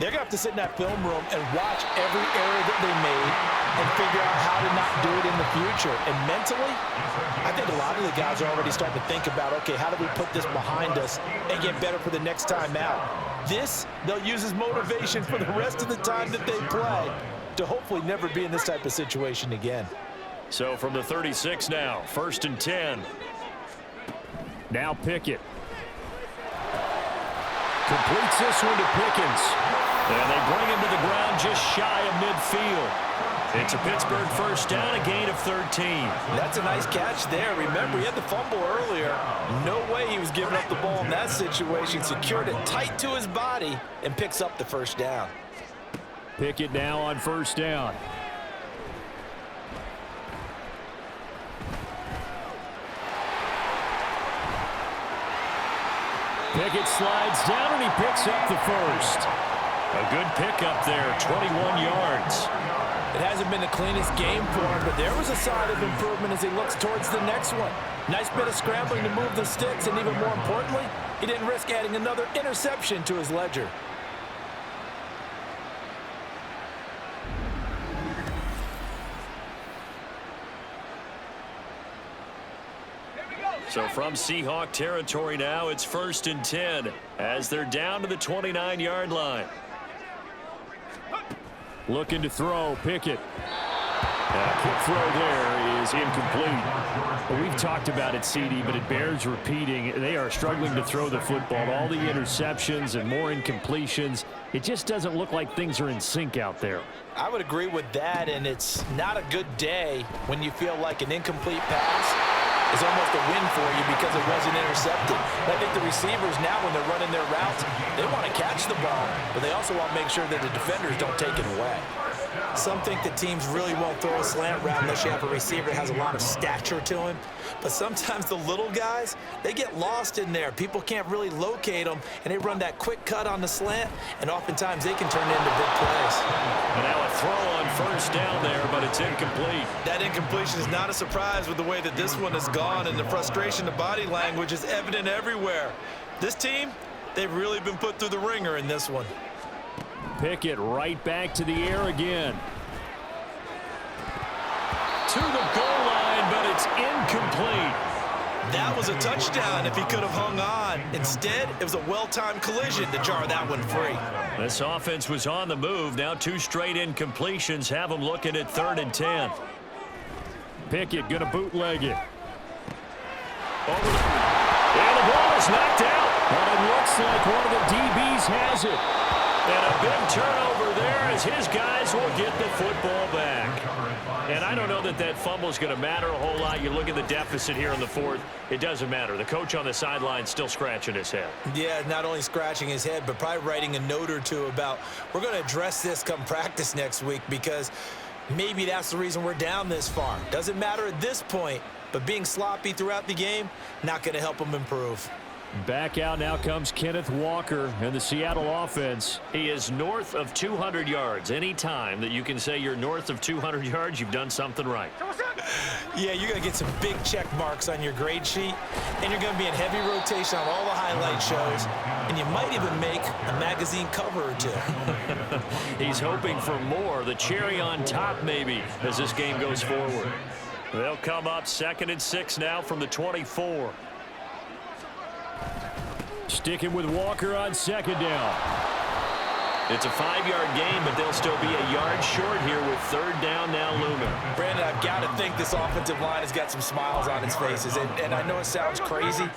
they're going to have to sit in that film room and watch every error that they made and figure out how to not do it in the future. And mentally, I think a lot of the guys are already starting to think about, okay, how do we put this behind us and get better for the next time out? This, they'll use as motivation for the rest of the time that they play to hopefully never be in this type of situation again. So from the 36 now, 1st and 10. Now Pickett. Completes this one to Pickens. And they bring him to the ground just shy of midfield. It's a Pittsburgh first down, a gain of 13. That's a nice catch there. Remember, he had the fumble earlier. No way he was giving up the ball in that situation. Secured it tight to his body and picks up the first down. Pickett now on first down. Pickett slides down and he picks up the first. A good pickup there, 21 yards. It hasn't been the cleanest game for him, but there was a sign of improvement as he looks towards the next one. Nice bit of scrambling to move the sticks, and even more importantly, he didn't risk adding another interception to his ledger. So from Seahawk territory now, it's 1st and 10 as they're down to the 29-yard line. Looking to throw, Pickett. Quick throw there is incomplete. We've talked about it, CD, but it bears repeating. They are struggling to throw the football. All the interceptions and more incompletions. It just doesn't look like things are in sync out there. I would agree with that, and it's not a good day when you feel like an incomplete pass is almost a win for you because it wasn't intercepted. I think the receivers now, when they're running their routes, they want to catch the ball, but they also want to make sure that the defenders don't take it away. Some think that teams really won't throw a slant route unless you have a receiver that has a lot of stature to him. But sometimes the little guys, they get lost in there. People can't really locate them, and they run that quick cut on the slant, and oftentimes they can turn it into big plays. And now a throw on first down there, but it's incomplete. That incompletion is not a surprise with the way that this one has gone, and the frustration, the body language is evident everywhere. This team, they've really been put through the ringer in this one. Pickett right back to the air again. To the goal line, but it's incomplete. That was a touchdown if he could have hung on. Instead, it was a well-timed collision to jar that one free. This offense was on the move. Now 2 straight incompletions have them looking at 3rd and 10. Pickett going to bootleg it. And the ball is knocked out. And it looks like one of the DBs has it. And a big turnover there as his guys will get the football back. And I don't know that that fumble is going to matter a whole lot. You look at the deficit here in the fourth. It doesn't matter. The coach on the sideline still scratching his head. Yeah, not only scratching his head, but probably writing a note or two about we're going to address this come practice next week because maybe that's the reason we're down this far. Doesn't matter at this point, but being sloppy throughout the game, not going to help him improve. Back out now comes Kenneth Walker and the Seattle offense. He is north of 200 yards. Any time that you can say you're north of 200 yards, you've done something right. Yeah, you're going to get some big check marks on your grade sheet, and you're going to be in heavy rotation on all the highlight shows, and you might even make a magazine cover or two. He's hoping for more, the cherry on top maybe, as this game goes forward. They'll come up 2nd and 6 now from the 24. Sticking with Walker on 2nd down. It's a 5-yard game, but they'll still be a yard short here with 3rd down now looming. Brandon, I've got to think this offensive line has got some smiles on its faces, and I know it sounds crazy,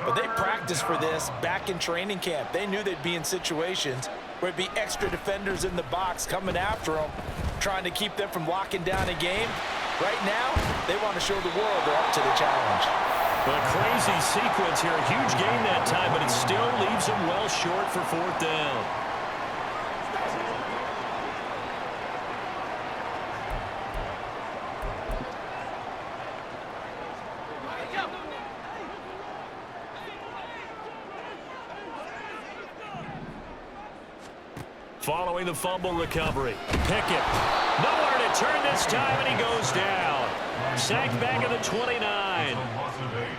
but they practiced for this back in training camp. They knew they'd be in situations where it'd be extra defenders in the box coming after them, trying to keep them from locking down a game. Right now, they want to show the world they're up to the challenge. A crazy sequence here. A huge game that time, but it still leaves them well short for 4th down. Following the fumble recovery. Pickett. Nowhere to turn this time, and he goes down. Sacked back at the 29.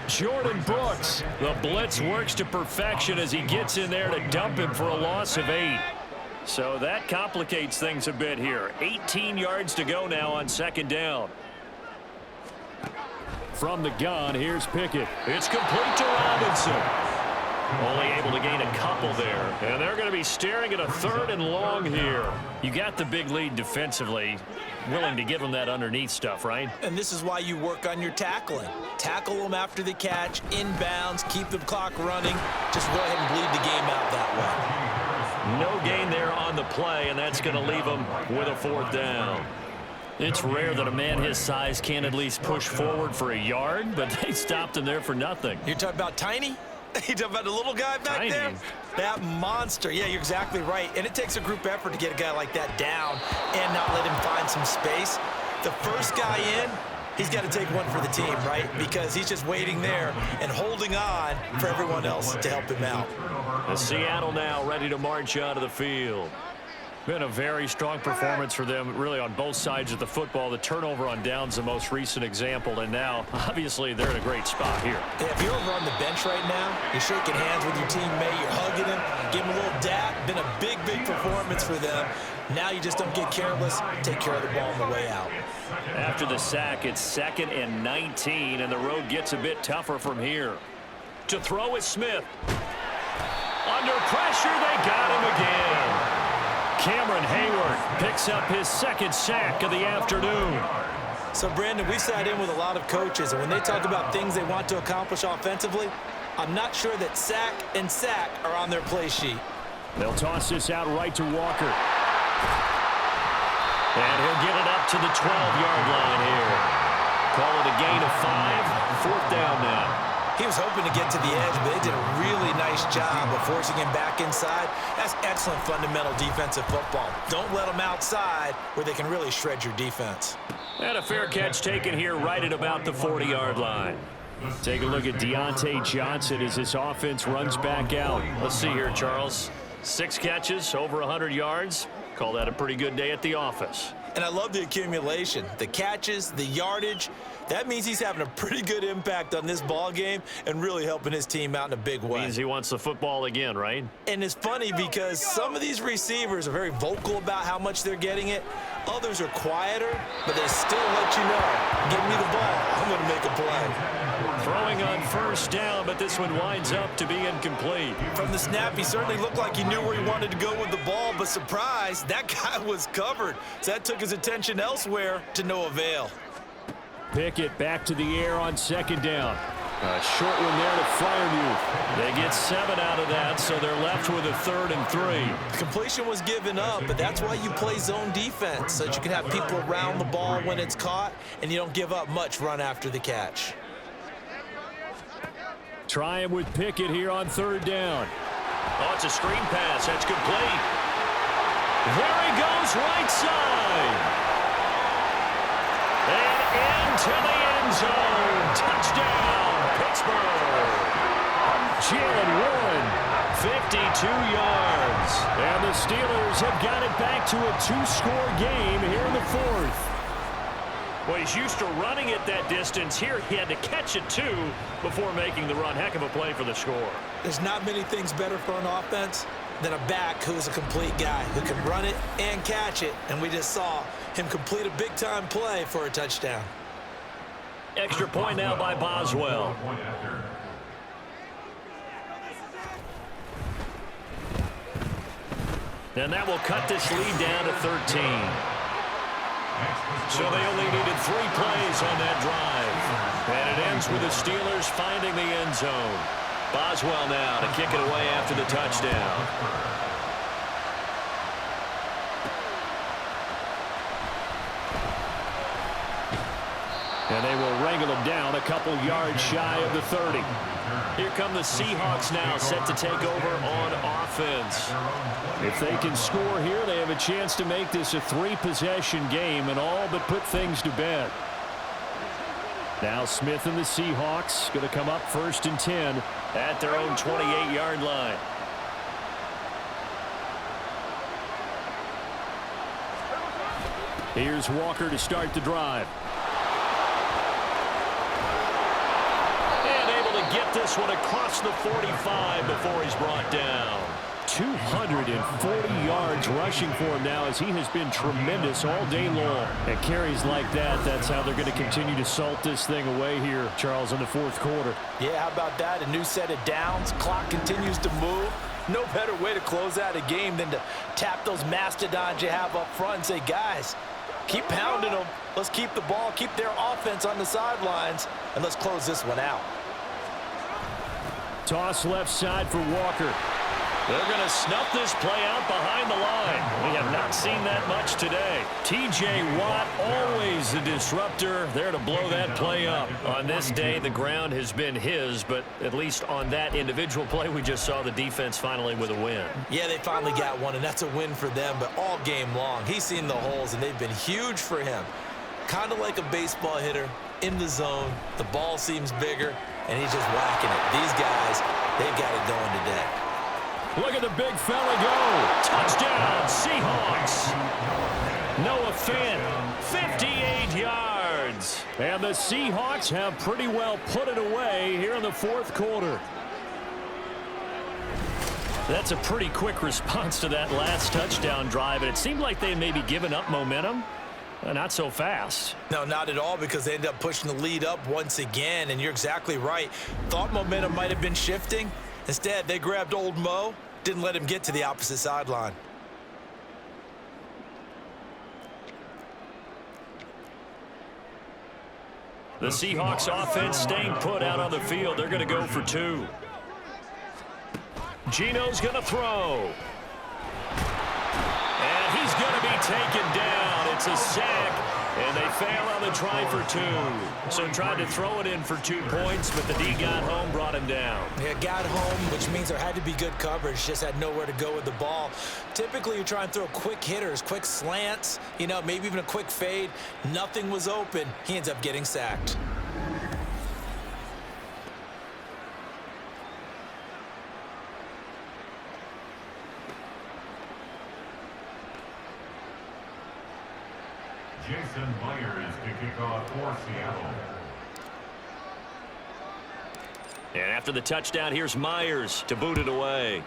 Jordan Brooks. The blitz works to perfection as he gets in there to dump him for a loss of 8. So that complicates things a bit here. 18 yards to go now on 2nd down. From the gun, here's Pickett. It's complete to Robinson. Only able to gain a couple there. And they're going to be staring at a 3rd and long here. You got the big lead defensively. Willing to give them that underneath stuff, right? And this is why you work on your tackling. Tackle them after the catch, inbounds, keep the clock running. Just go ahead and bleed the game out that way. No gain there on the play, and that's going to leave them with a 4th down. It's rare that a man his size can at least push forward for a yard, but they stopped him there for nothing. You're talking about Tiny? You talking about the little guy back Tiny. there? That monster. Yeah, you're exactly right. And it takes a group effort to get a guy like that down and not let him find some space. The first guy in, he's got to take one for the team, right? Because he's just waiting there and holding on for everyone else to help him out. The Seattle now ready to march out of the field. Been a very strong performance for them, really, on both sides of the football. The turnover on downs, the most recent example, and now, obviously, they're in a great spot here. Yeah, if you're over on the bench right now, you're shaking hands with your teammate, you're hugging him, give him a little dap. Been a big, big performance for them. Now you just don't get careless, take care of the ball on the way out. After the sack, it's 2nd and 19, and the road gets a bit tougher from here. To throw is Smith. Under pressure, they got him again. Cameron Hayward picks up his 2nd sack of the afternoon. So, Brandon, we sat in with a lot of coaches, and when they talk about things they want to accomplish offensively, I'm not sure that sack and sack are on their play sheet. They'll toss this out right to Walker. And he'll get it up to the 12-yard line here. Call it a gain of 5, 4th down now. He was hoping to get to the edge, but they did a really nice job of forcing him back inside. That's excellent fundamental defensive football. Don't let them outside where they can really shred your defense. And a fair catch taken here right at about the 40-yard line. Take a look at Deontay Johnson as this offense runs back out. Let's see here, Charles. 6 catches, over 100 yards. Call that a pretty good day at the office. And I love the accumulation, the catches, the yardage. That means he's having a pretty good impact on this ball game and really helping his team out in a big way. Means he wants the football again, right? And it's funny because some of these receivers are very vocal about how much they're getting it. Others are quieter, but they still let you know, give me the ball, I'm going to make a play. Throwing on 1st down, but this one winds up to be incomplete. From the snap, he certainly looked like he knew where he wanted to go with the ball, but surprise, that guy was covered. So that took his attention elsewhere to no avail. Pickett back to the air on 2nd down. A short one there to Fryermuth. They get 7 out of that, so they're left with a 3rd and 3. The completion was given up, but that's why you play zone defense, so that you can have people around the ball when it's caught, and you don't give up much run after the catch. Trying with Pickett here on 3rd down. Oh, it's a screen pass. That's complete. There he goes, right side. And into the end zone. Touchdown, Pittsburgh. Jalen Warren, 52 yards. and the Steelers have got it back to a 2-score game here in the 4th. Well, he's used to running it that distance. Here, he had to catch it, too, before making the run. Heck of a play for the score. There's not many things better for an offense than a back who's a complete guy who can run it and catch it, and we just saw him complete a big-time play for a touchdown. Extra point now by Boswell. And that will cut this lead down to 13. So they only needed 3 plays on that drive. And it ends with the Steelers finding the end zone. Boswell now to kick it away after the touchdown. And they will wrangle him down a couple yards shy of the 30. Here come the Seahawks now, set to take over on offense. If they can score here, they have a chance to make this a 3-possession game and all but put things to bed. Now Smith and the Seahawks going to come up 1st and 10 at their own 28-yard line. Here's Walker to start the drive. And able to get this one across the 45 before he's brought down. 240 yards rushing for him now as he has been tremendous all day long. And carries like that, that's how they're going to continue to salt this thing away here, Charles, in the 4th quarter. Yeah, how about that? A new set of downs. Clock continues to move. No better way to close out a game than to tap those mastodons you have up front and say, guys, keep pounding them. Let's keep the ball, keep their offense on the sidelines, and let's close this one out. Toss left side for Walker. They're going to snuff this play out behind the line. We have not seen that much today. T.J. Watt, always the disruptor, there to blow that play up. On this day, the ground has been his, but at least on that individual play, we just saw the defense finally with a win. Yeah, they finally got one, and that's a win for them, but all game long, he's seen the holes, and they've been huge for him. Kind of like a baseball hitter in the zone. The ball seems bigger, and he's just whacking it. These guys, they've got it going today. Look at the big fella go. Touchdown, Seahawks. Noah Fant, 58 yards. And the Seahawks have pretty well put it away here in the 4th quarter. That's a pretty quick response to that last touchdown drive, and it seemed like they may be giving up momentum. Not so fast. No, not at all, because they ended up pushing the lead up once again, and you're exactly right. Thought momentum might have been shifting. Instead, they grabbed old Mo, didn't let him get to the opposite sideline. The Seahawks offense staying put out on the field. They're going to go for 2. Geno's going to throw. And he's going to be taken down. It's a sack. And they fail on the try for 2. So tried to throw it in for 2 points, but the D got home, brought him down. Yeah, got home, which means there had to be good coverage. Just had nowhere to go with the ball. Typically, you try and throw quick hitters, quick slants, you know, maybe even a quick fade. Nothing was open. He ends up getting sacked. Jason Myers to kick off for Seattle. And after the touchdown, here's Myers to boot it away.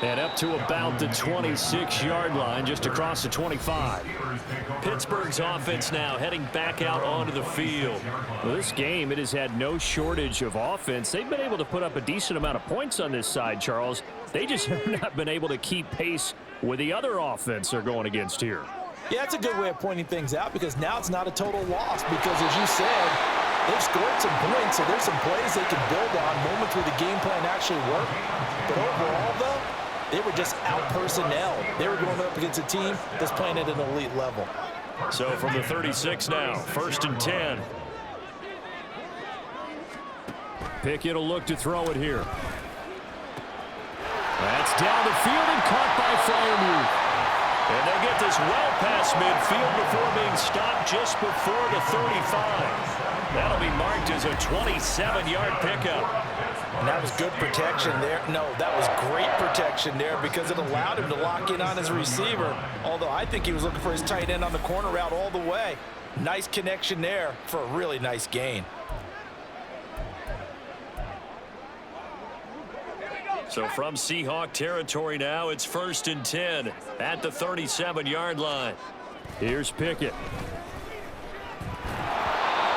And up to about the 26-yard line, just across the 25. Pittsburgh's offense now heading back out onto the field. Well, this game, it has had no shortage of offense. They've been able to put up a decent amount of points on this side, Charles. They just have not been able to keep pace with the other offense they're going against here. Yeah, that's a good way of pointing things out because now it's not a total loss because, as you said, they've scored some points, so there's some plays they can build on, moments where the game plan actually worked. But overall, though, they were just out-personnel. They were going up against a team that's playing at an elite level. So from the 36 now, 1st and 10. Pickett will look to throw it here. That's down the field and caught by Freiermuth. And they get this well past midfield before being stopped just before the 35. That'll be marked as a 27-yard pickup. And that was good protection there. No, that was great protection there because it allowed him to lock in on his receiver. Although I think he was looking for his tight end on the corner route all the way. Nice connection there for a really nice gain. So from Seahawk territory now, it's 1st and 10 at the 37-yard line. Here's Pickett.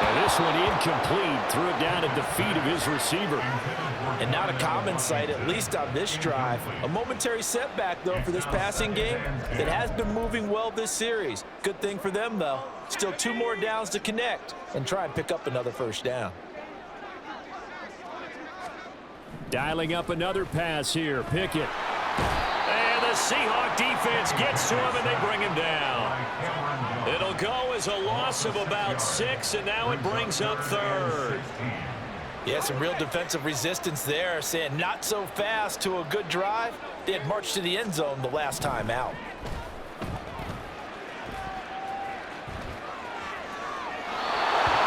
And this one incomplete. Threw it down at the feet of his receiver. And not a common sight, at least on this drive. A momentary setback, though, for this passing game that has been moving well this series. Good thing for them, though. Still 2 more downs to connect and try and pick up another first down. Dialing up another pass here, Pickett. And the Seahawk defense gets to him, and they bring him down. It'll go as a loss of about 6, and now it brings up 3rd. Yeah, some real defensive resistance there, saying not so fast to a good drive. They had marched to the end zone the last time out.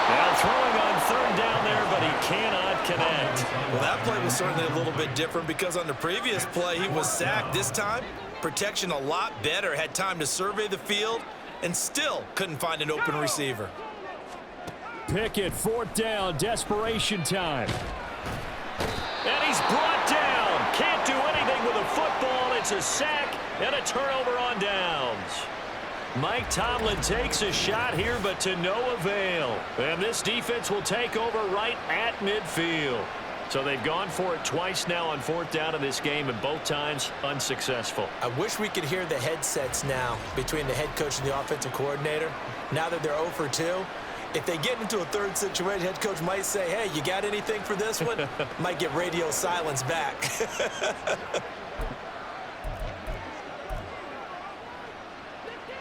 Now throwing on 3rd down there, but he cannot connect. Well, that play was certainly a little bit different because on the previous play, he was sacked. This time, protection a lot better. Had time to survey the field and still couldn't find an open receiver. Pickett, 4th down, desperation time. And he's brought down. Can't do anything with a football. It's a sack and a turnover on downs. Mike Tomlin takes a shot here, but to no avail. And this defense will take over right at midfield. So they've gone for it twice now on 4th down in this game, and both times unsuccessful. I wish we could hear the headsets now between the head coach and the offensive coordinator. Now that they're 0 for 2, if they get into a 3rd situation, head coach might say, hey, you got anything for this one? Might get radio silence back.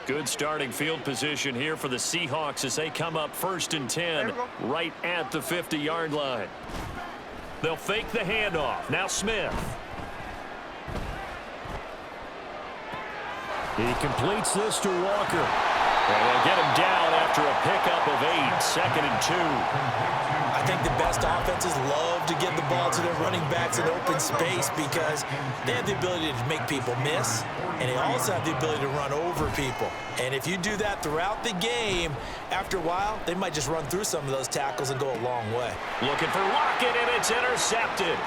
Good starting field position here for the Seahawks as they come up 1st and 10 right at the 50-yard line. They'll fake the handoff. Now Smith. He completes this to Walker. And they'll get him down after a pickup of 8, 2nd and 2. I think the best offenses love to get the ball to their running backs in open space because they have the ability to make people miss, and they also have the ability to run over people. And if you do that throughout the game, after a while, they might just run through some of those tackles and go a long way. Looking for Lockett, and it's intercepted.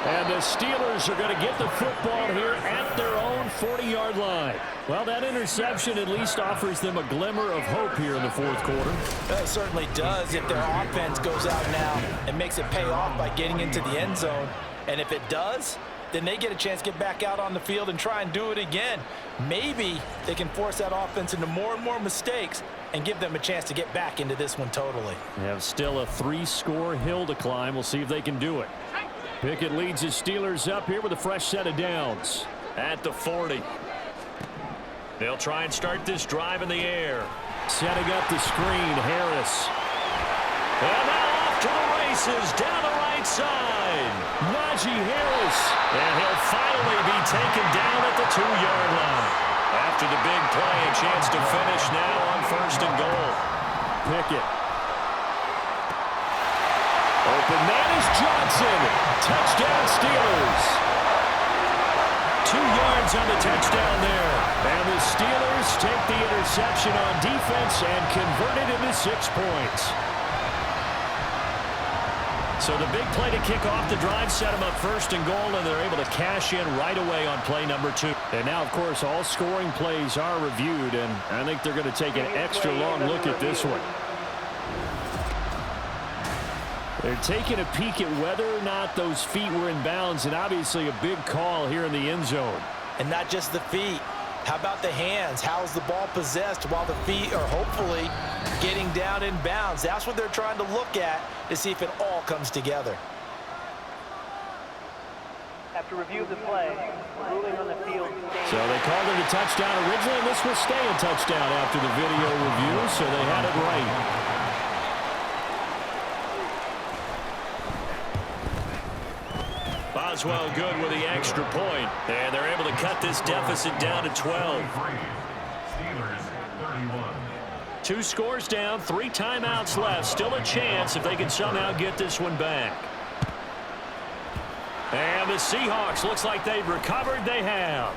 And the Steelers are going to get the football here at their own 40-yard line. Well, that interception at least offers them a glimmer of hope here in the 4th quarter. It certainly does if their offense goes out now and makes it pay off by getting into the end zone. And if it does, then they get a chance to get back out on the field and try and do it again. Maybe they can force that offense into more and more mistakes and give them a chance to get back into this one totally. They have still a 3-score hill to climb. We'll see if they can do it. Pickett leads his Steelers up here with a fresh set of downs at the 40. They'll try and start this drive in the air. Setting up the screen, Harris. And now off to the races down the right side. Najee Harris. And he'll finally be taken down at the 2-yard line. After the big play, a chance to finish now on 1st and goal. Pickett. Open man is Johnson. Touchdown Steelers. 2 yards on the touchdown there. And the Steelers take the interception on defense and convert it into 6 points. So the big play to kick off the drive set them up 1st and goal, and they're able to cash in right away on play number 2. And now, of course, all scoring plays are reviewed, and I think they're going to take an extra long look at this one. They're taking a peek at whether or not those feet were in bounds, and obviously a big call here in the end zone. And not just the feet. How about the hands? How's the ball possessed while the feet are hopefully getting down in bounds? That's what they're trying to look at to see if it all comes together. After review of the play, ruling on the field. So they called it a touchdown originally, and this will stay a touchdown after the video review, so they had it right. Boswell good with the extra point, and they're able to cut this deficit down to 12. Steelers 31. 2 scores down, 3 timeouts left. Still a chance if they can somehow get this one back. And the Seahawks, looks like they've recovered. They have.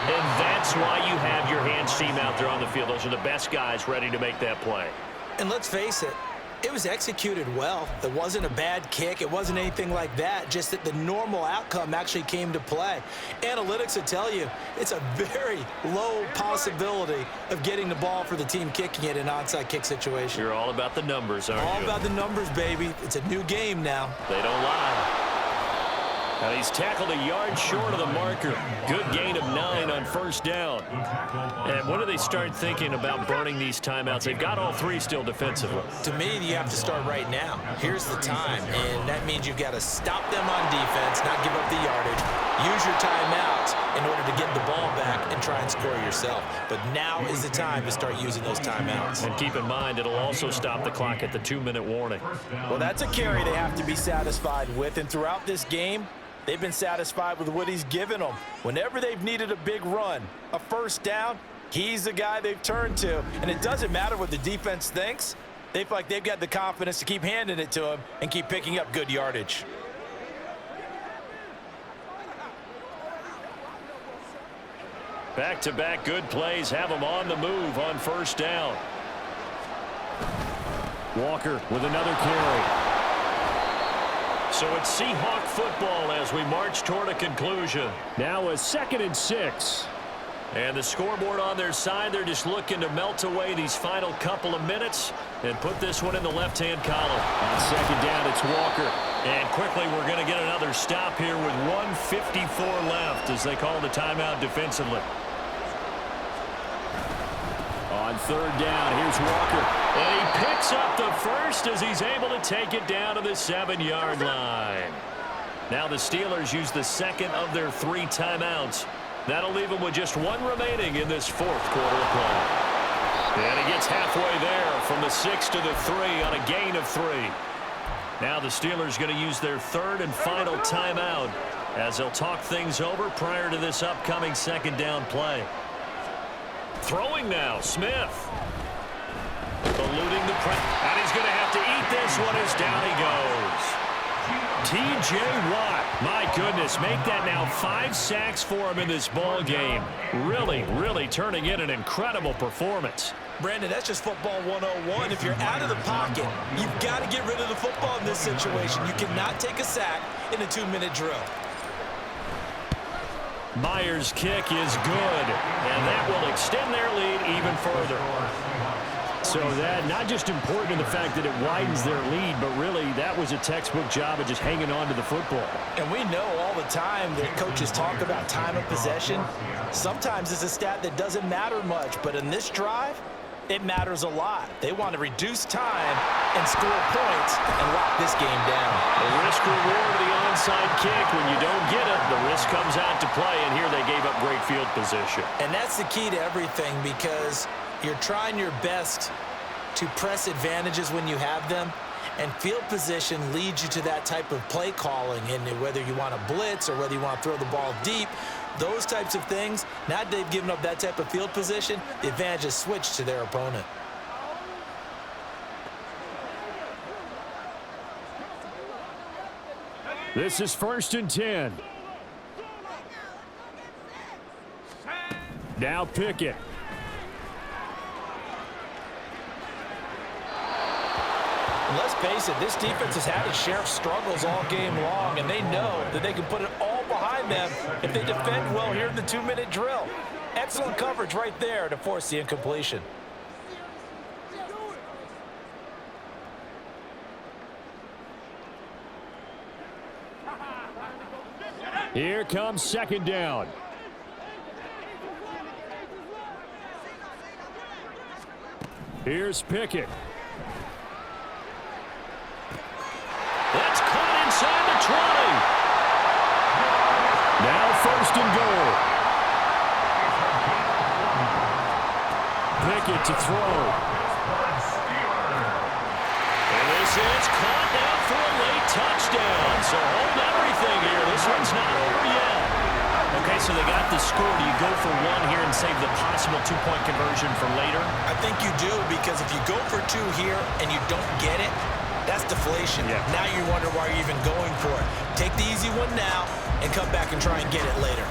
And that's why you have your hands team out there on the field. Those are the best guys ready to make that play. And let's face it, it was executed well. It wasn't a bad kick. It wasn't anything like that. Just that the normal outcome actually came to play. Analytics will tell you it's a very low possibility of getting the ball for the team kicking it in an onside kick situation. You're all about the numbers, aren't you? All about the numbers, baby. It's a new game now. They don't lie. And he's tackled a yard short of the marker. Good gain of 9 on first down. And when do they start thinking about burning these timeouts? They've got all 3 still defensively. To me, you have to start right now. Here's the time, and that means you've got to stop them on defense, not give up the yardage. Use your timeouts in order to get the ball back and try and score yourself. But now is the time to start using those timeouts. And keep in mind, it'll also stop the clock at the 2-minute warning. Well, that's a carry they have to be satisfied with, and throughout this game, they've been satisfied with what he's given them. Whenever they've needed a big run, a first down, he's the guy they've turned to. And it doesn't matter what the defense thinks. They feel like they've got the confidence to keep handing it to him and keep picking up good yardage. Back-to-back good plays have them on the move on first down. Walker with another carry. So it's Seahawk football as we march toward a conclusion. Now a 2nd and 6. And the scoreboard on their side, they're just looking to melt away these final couple of minutes and put this one in the left-hand column. On 2nd down, it's Walker. And quickly, we're going to get another stop here with 1:54 left as they call the timeout defensively. On 3rd down, here's Walker. And he picks up the first as he's able to take it down to the 7-yard line. Now the Steelers use the 2nd of their 3 timeouts. That'll leave them with just 1 remaining in this 4th quarter of play. And he gets halfway there from the 6 to the 3 on a gain of 3. Now the Steelers going to use their 3rd and final timeout as they'll talk things over prior to this upcoming 2nd down play. Throwing now, Smith. Eluding the press. And he's going to have to eat this one as down he goes. T.J. Watt, my goodness, make that now 5 sacks for him in this ball game. Really turning in an incredible performance. Brandon, that's just football 101. If you're out of the pocket, you've got to get rid of the football in this situation. You cannot take a sack in a 2-minute drill. Myers' kick is good, and that will extend their lead even further. So that not just important in the fact that it widens their lead, but really that was a textbook job of just hanging on to the football. And we know all the time that coaches talk about time of possession. Sometimes it's a stat that doesn't matter much, but in this drive, it matters a lot. They want to reduce time and score points and lock this game down. The risk-reward of the onside kick, when you don't get it, the risk comes out to play, and here they gave up great field position. And that's the key to everything, because you're trying your best to press advantages when you have them, and field position leads you to that type of play calling, and whether you want to blitz or whether you want to throw the ball deep, those types of things, now that they've given up that type of field position, the advantage is switched to their opponent. This is 1st and 10. Now Pickett. And let's face it, this defense has had its share of struggles all game long, and they know that they can put it all behind them if they defend well here in the 2-minute drill. Excellent coverage right there to force the incompletion. Here comes 2nd down. Here's Pickett. That's caught inside the 20. Now 1st and goal. Pickett to throw. And this is caught down for a late touchdown. So hold everything here. This one's not over yet. Okay, so they got the score. Do you go for one here and save the possible 2-point conversion for later? I think you do, because if you go for 2 here and you don't get it, that's deflation. Yeah. Now you wonder why you're even going for it. Take the easy one now and come back and try and get it later.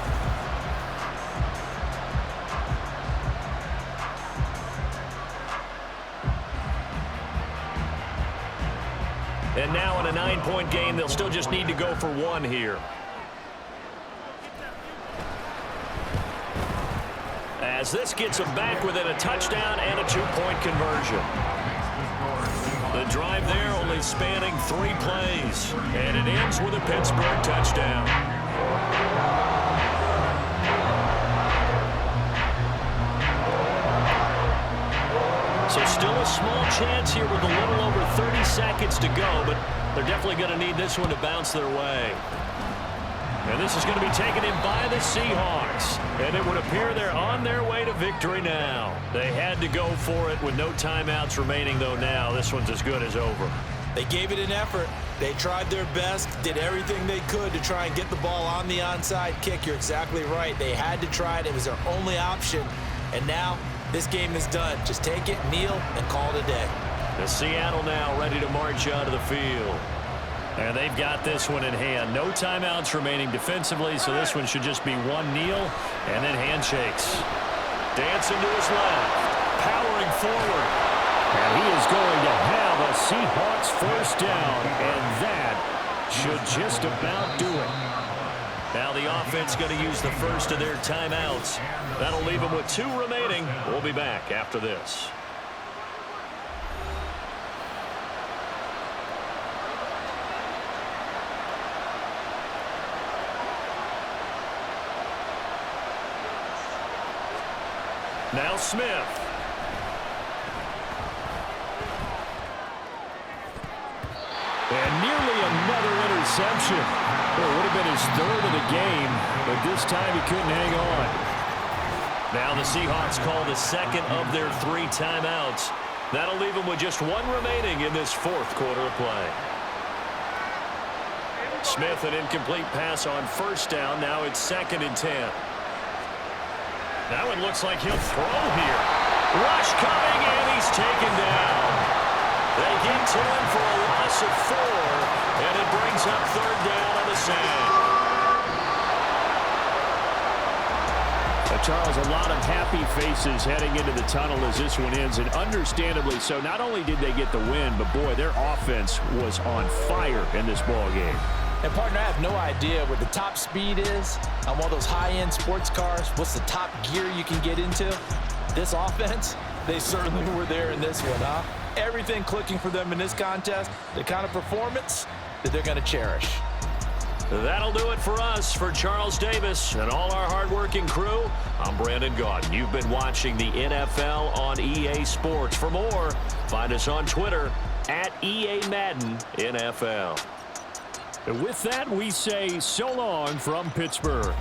And now in a 9-point game, they'll still just need to go for 1 here. As this gets them back within a touchdown and a 2-point conversion. The drive there only spanning 3 plays. And it ends with a Pittsburgh touchdown. So still a small chance here with a little over 30 seconds to go, but they're definitely going to need this one to bounce their way. And this is going to be taken in by the Seahawks. And it would appear they're on their way to victory now. They had to go for it with no timeouts remaining, though now this one's as good as over. They gave it an effort. They tried their best, did everything they could to try and get the ball on the onside kick. You're exactly right. They had to try it. It was their only option. And now this game is done. Just take it, kneel, and call it a day. The Seattle now ready to march out of the field. And they've got this one in hand. No timeouts remaining defensively, so this one should just be 1 kneel and then handshakes. Dancing to his left. Powering forward. And he is going to have a Seahawks 1st down, and that should just about do it. Now the offense going to use the first of their timeouts. That'll leave them with 2 remaining. We'll be back after this. Now Smith. And nearly another interception. Well, it would have been his 3rd of the game, but this time he couldn't hang on. Now the Seahawks call the 2nd of their 3 timeouts. That'll leave them with just 1 remaining in this 4th quarter of play. Smith, an incomplete pass on 1st down. Now it's 2nd and 10. Now it looks like he'll throw here. Rush coming, and he's taken down. They get to him for a loss of 4, and it brings up 3rd down on the sand. Charles, a lot of happy faces heading into the tunnel as this one ends, and understandably so. Not only did they get the win, but boy, their offense was on fire in this ball game. And, partner, I have no idea what the top speed is on one of those high-end sports cars. What's the top gear you can get into? This offense, they certainly were there in this one, huh? Everything clicking for them in this contest, the kind of performance that they're going to cherish. That'll do it for us. For Charles Davis and all our hardworking crew, I'm Brandon Gaudin. You've been watching the NFL on EA Sports. For more, find us on Twitter at EA Madden NFL. And with that, we say so long from Pittsburgh.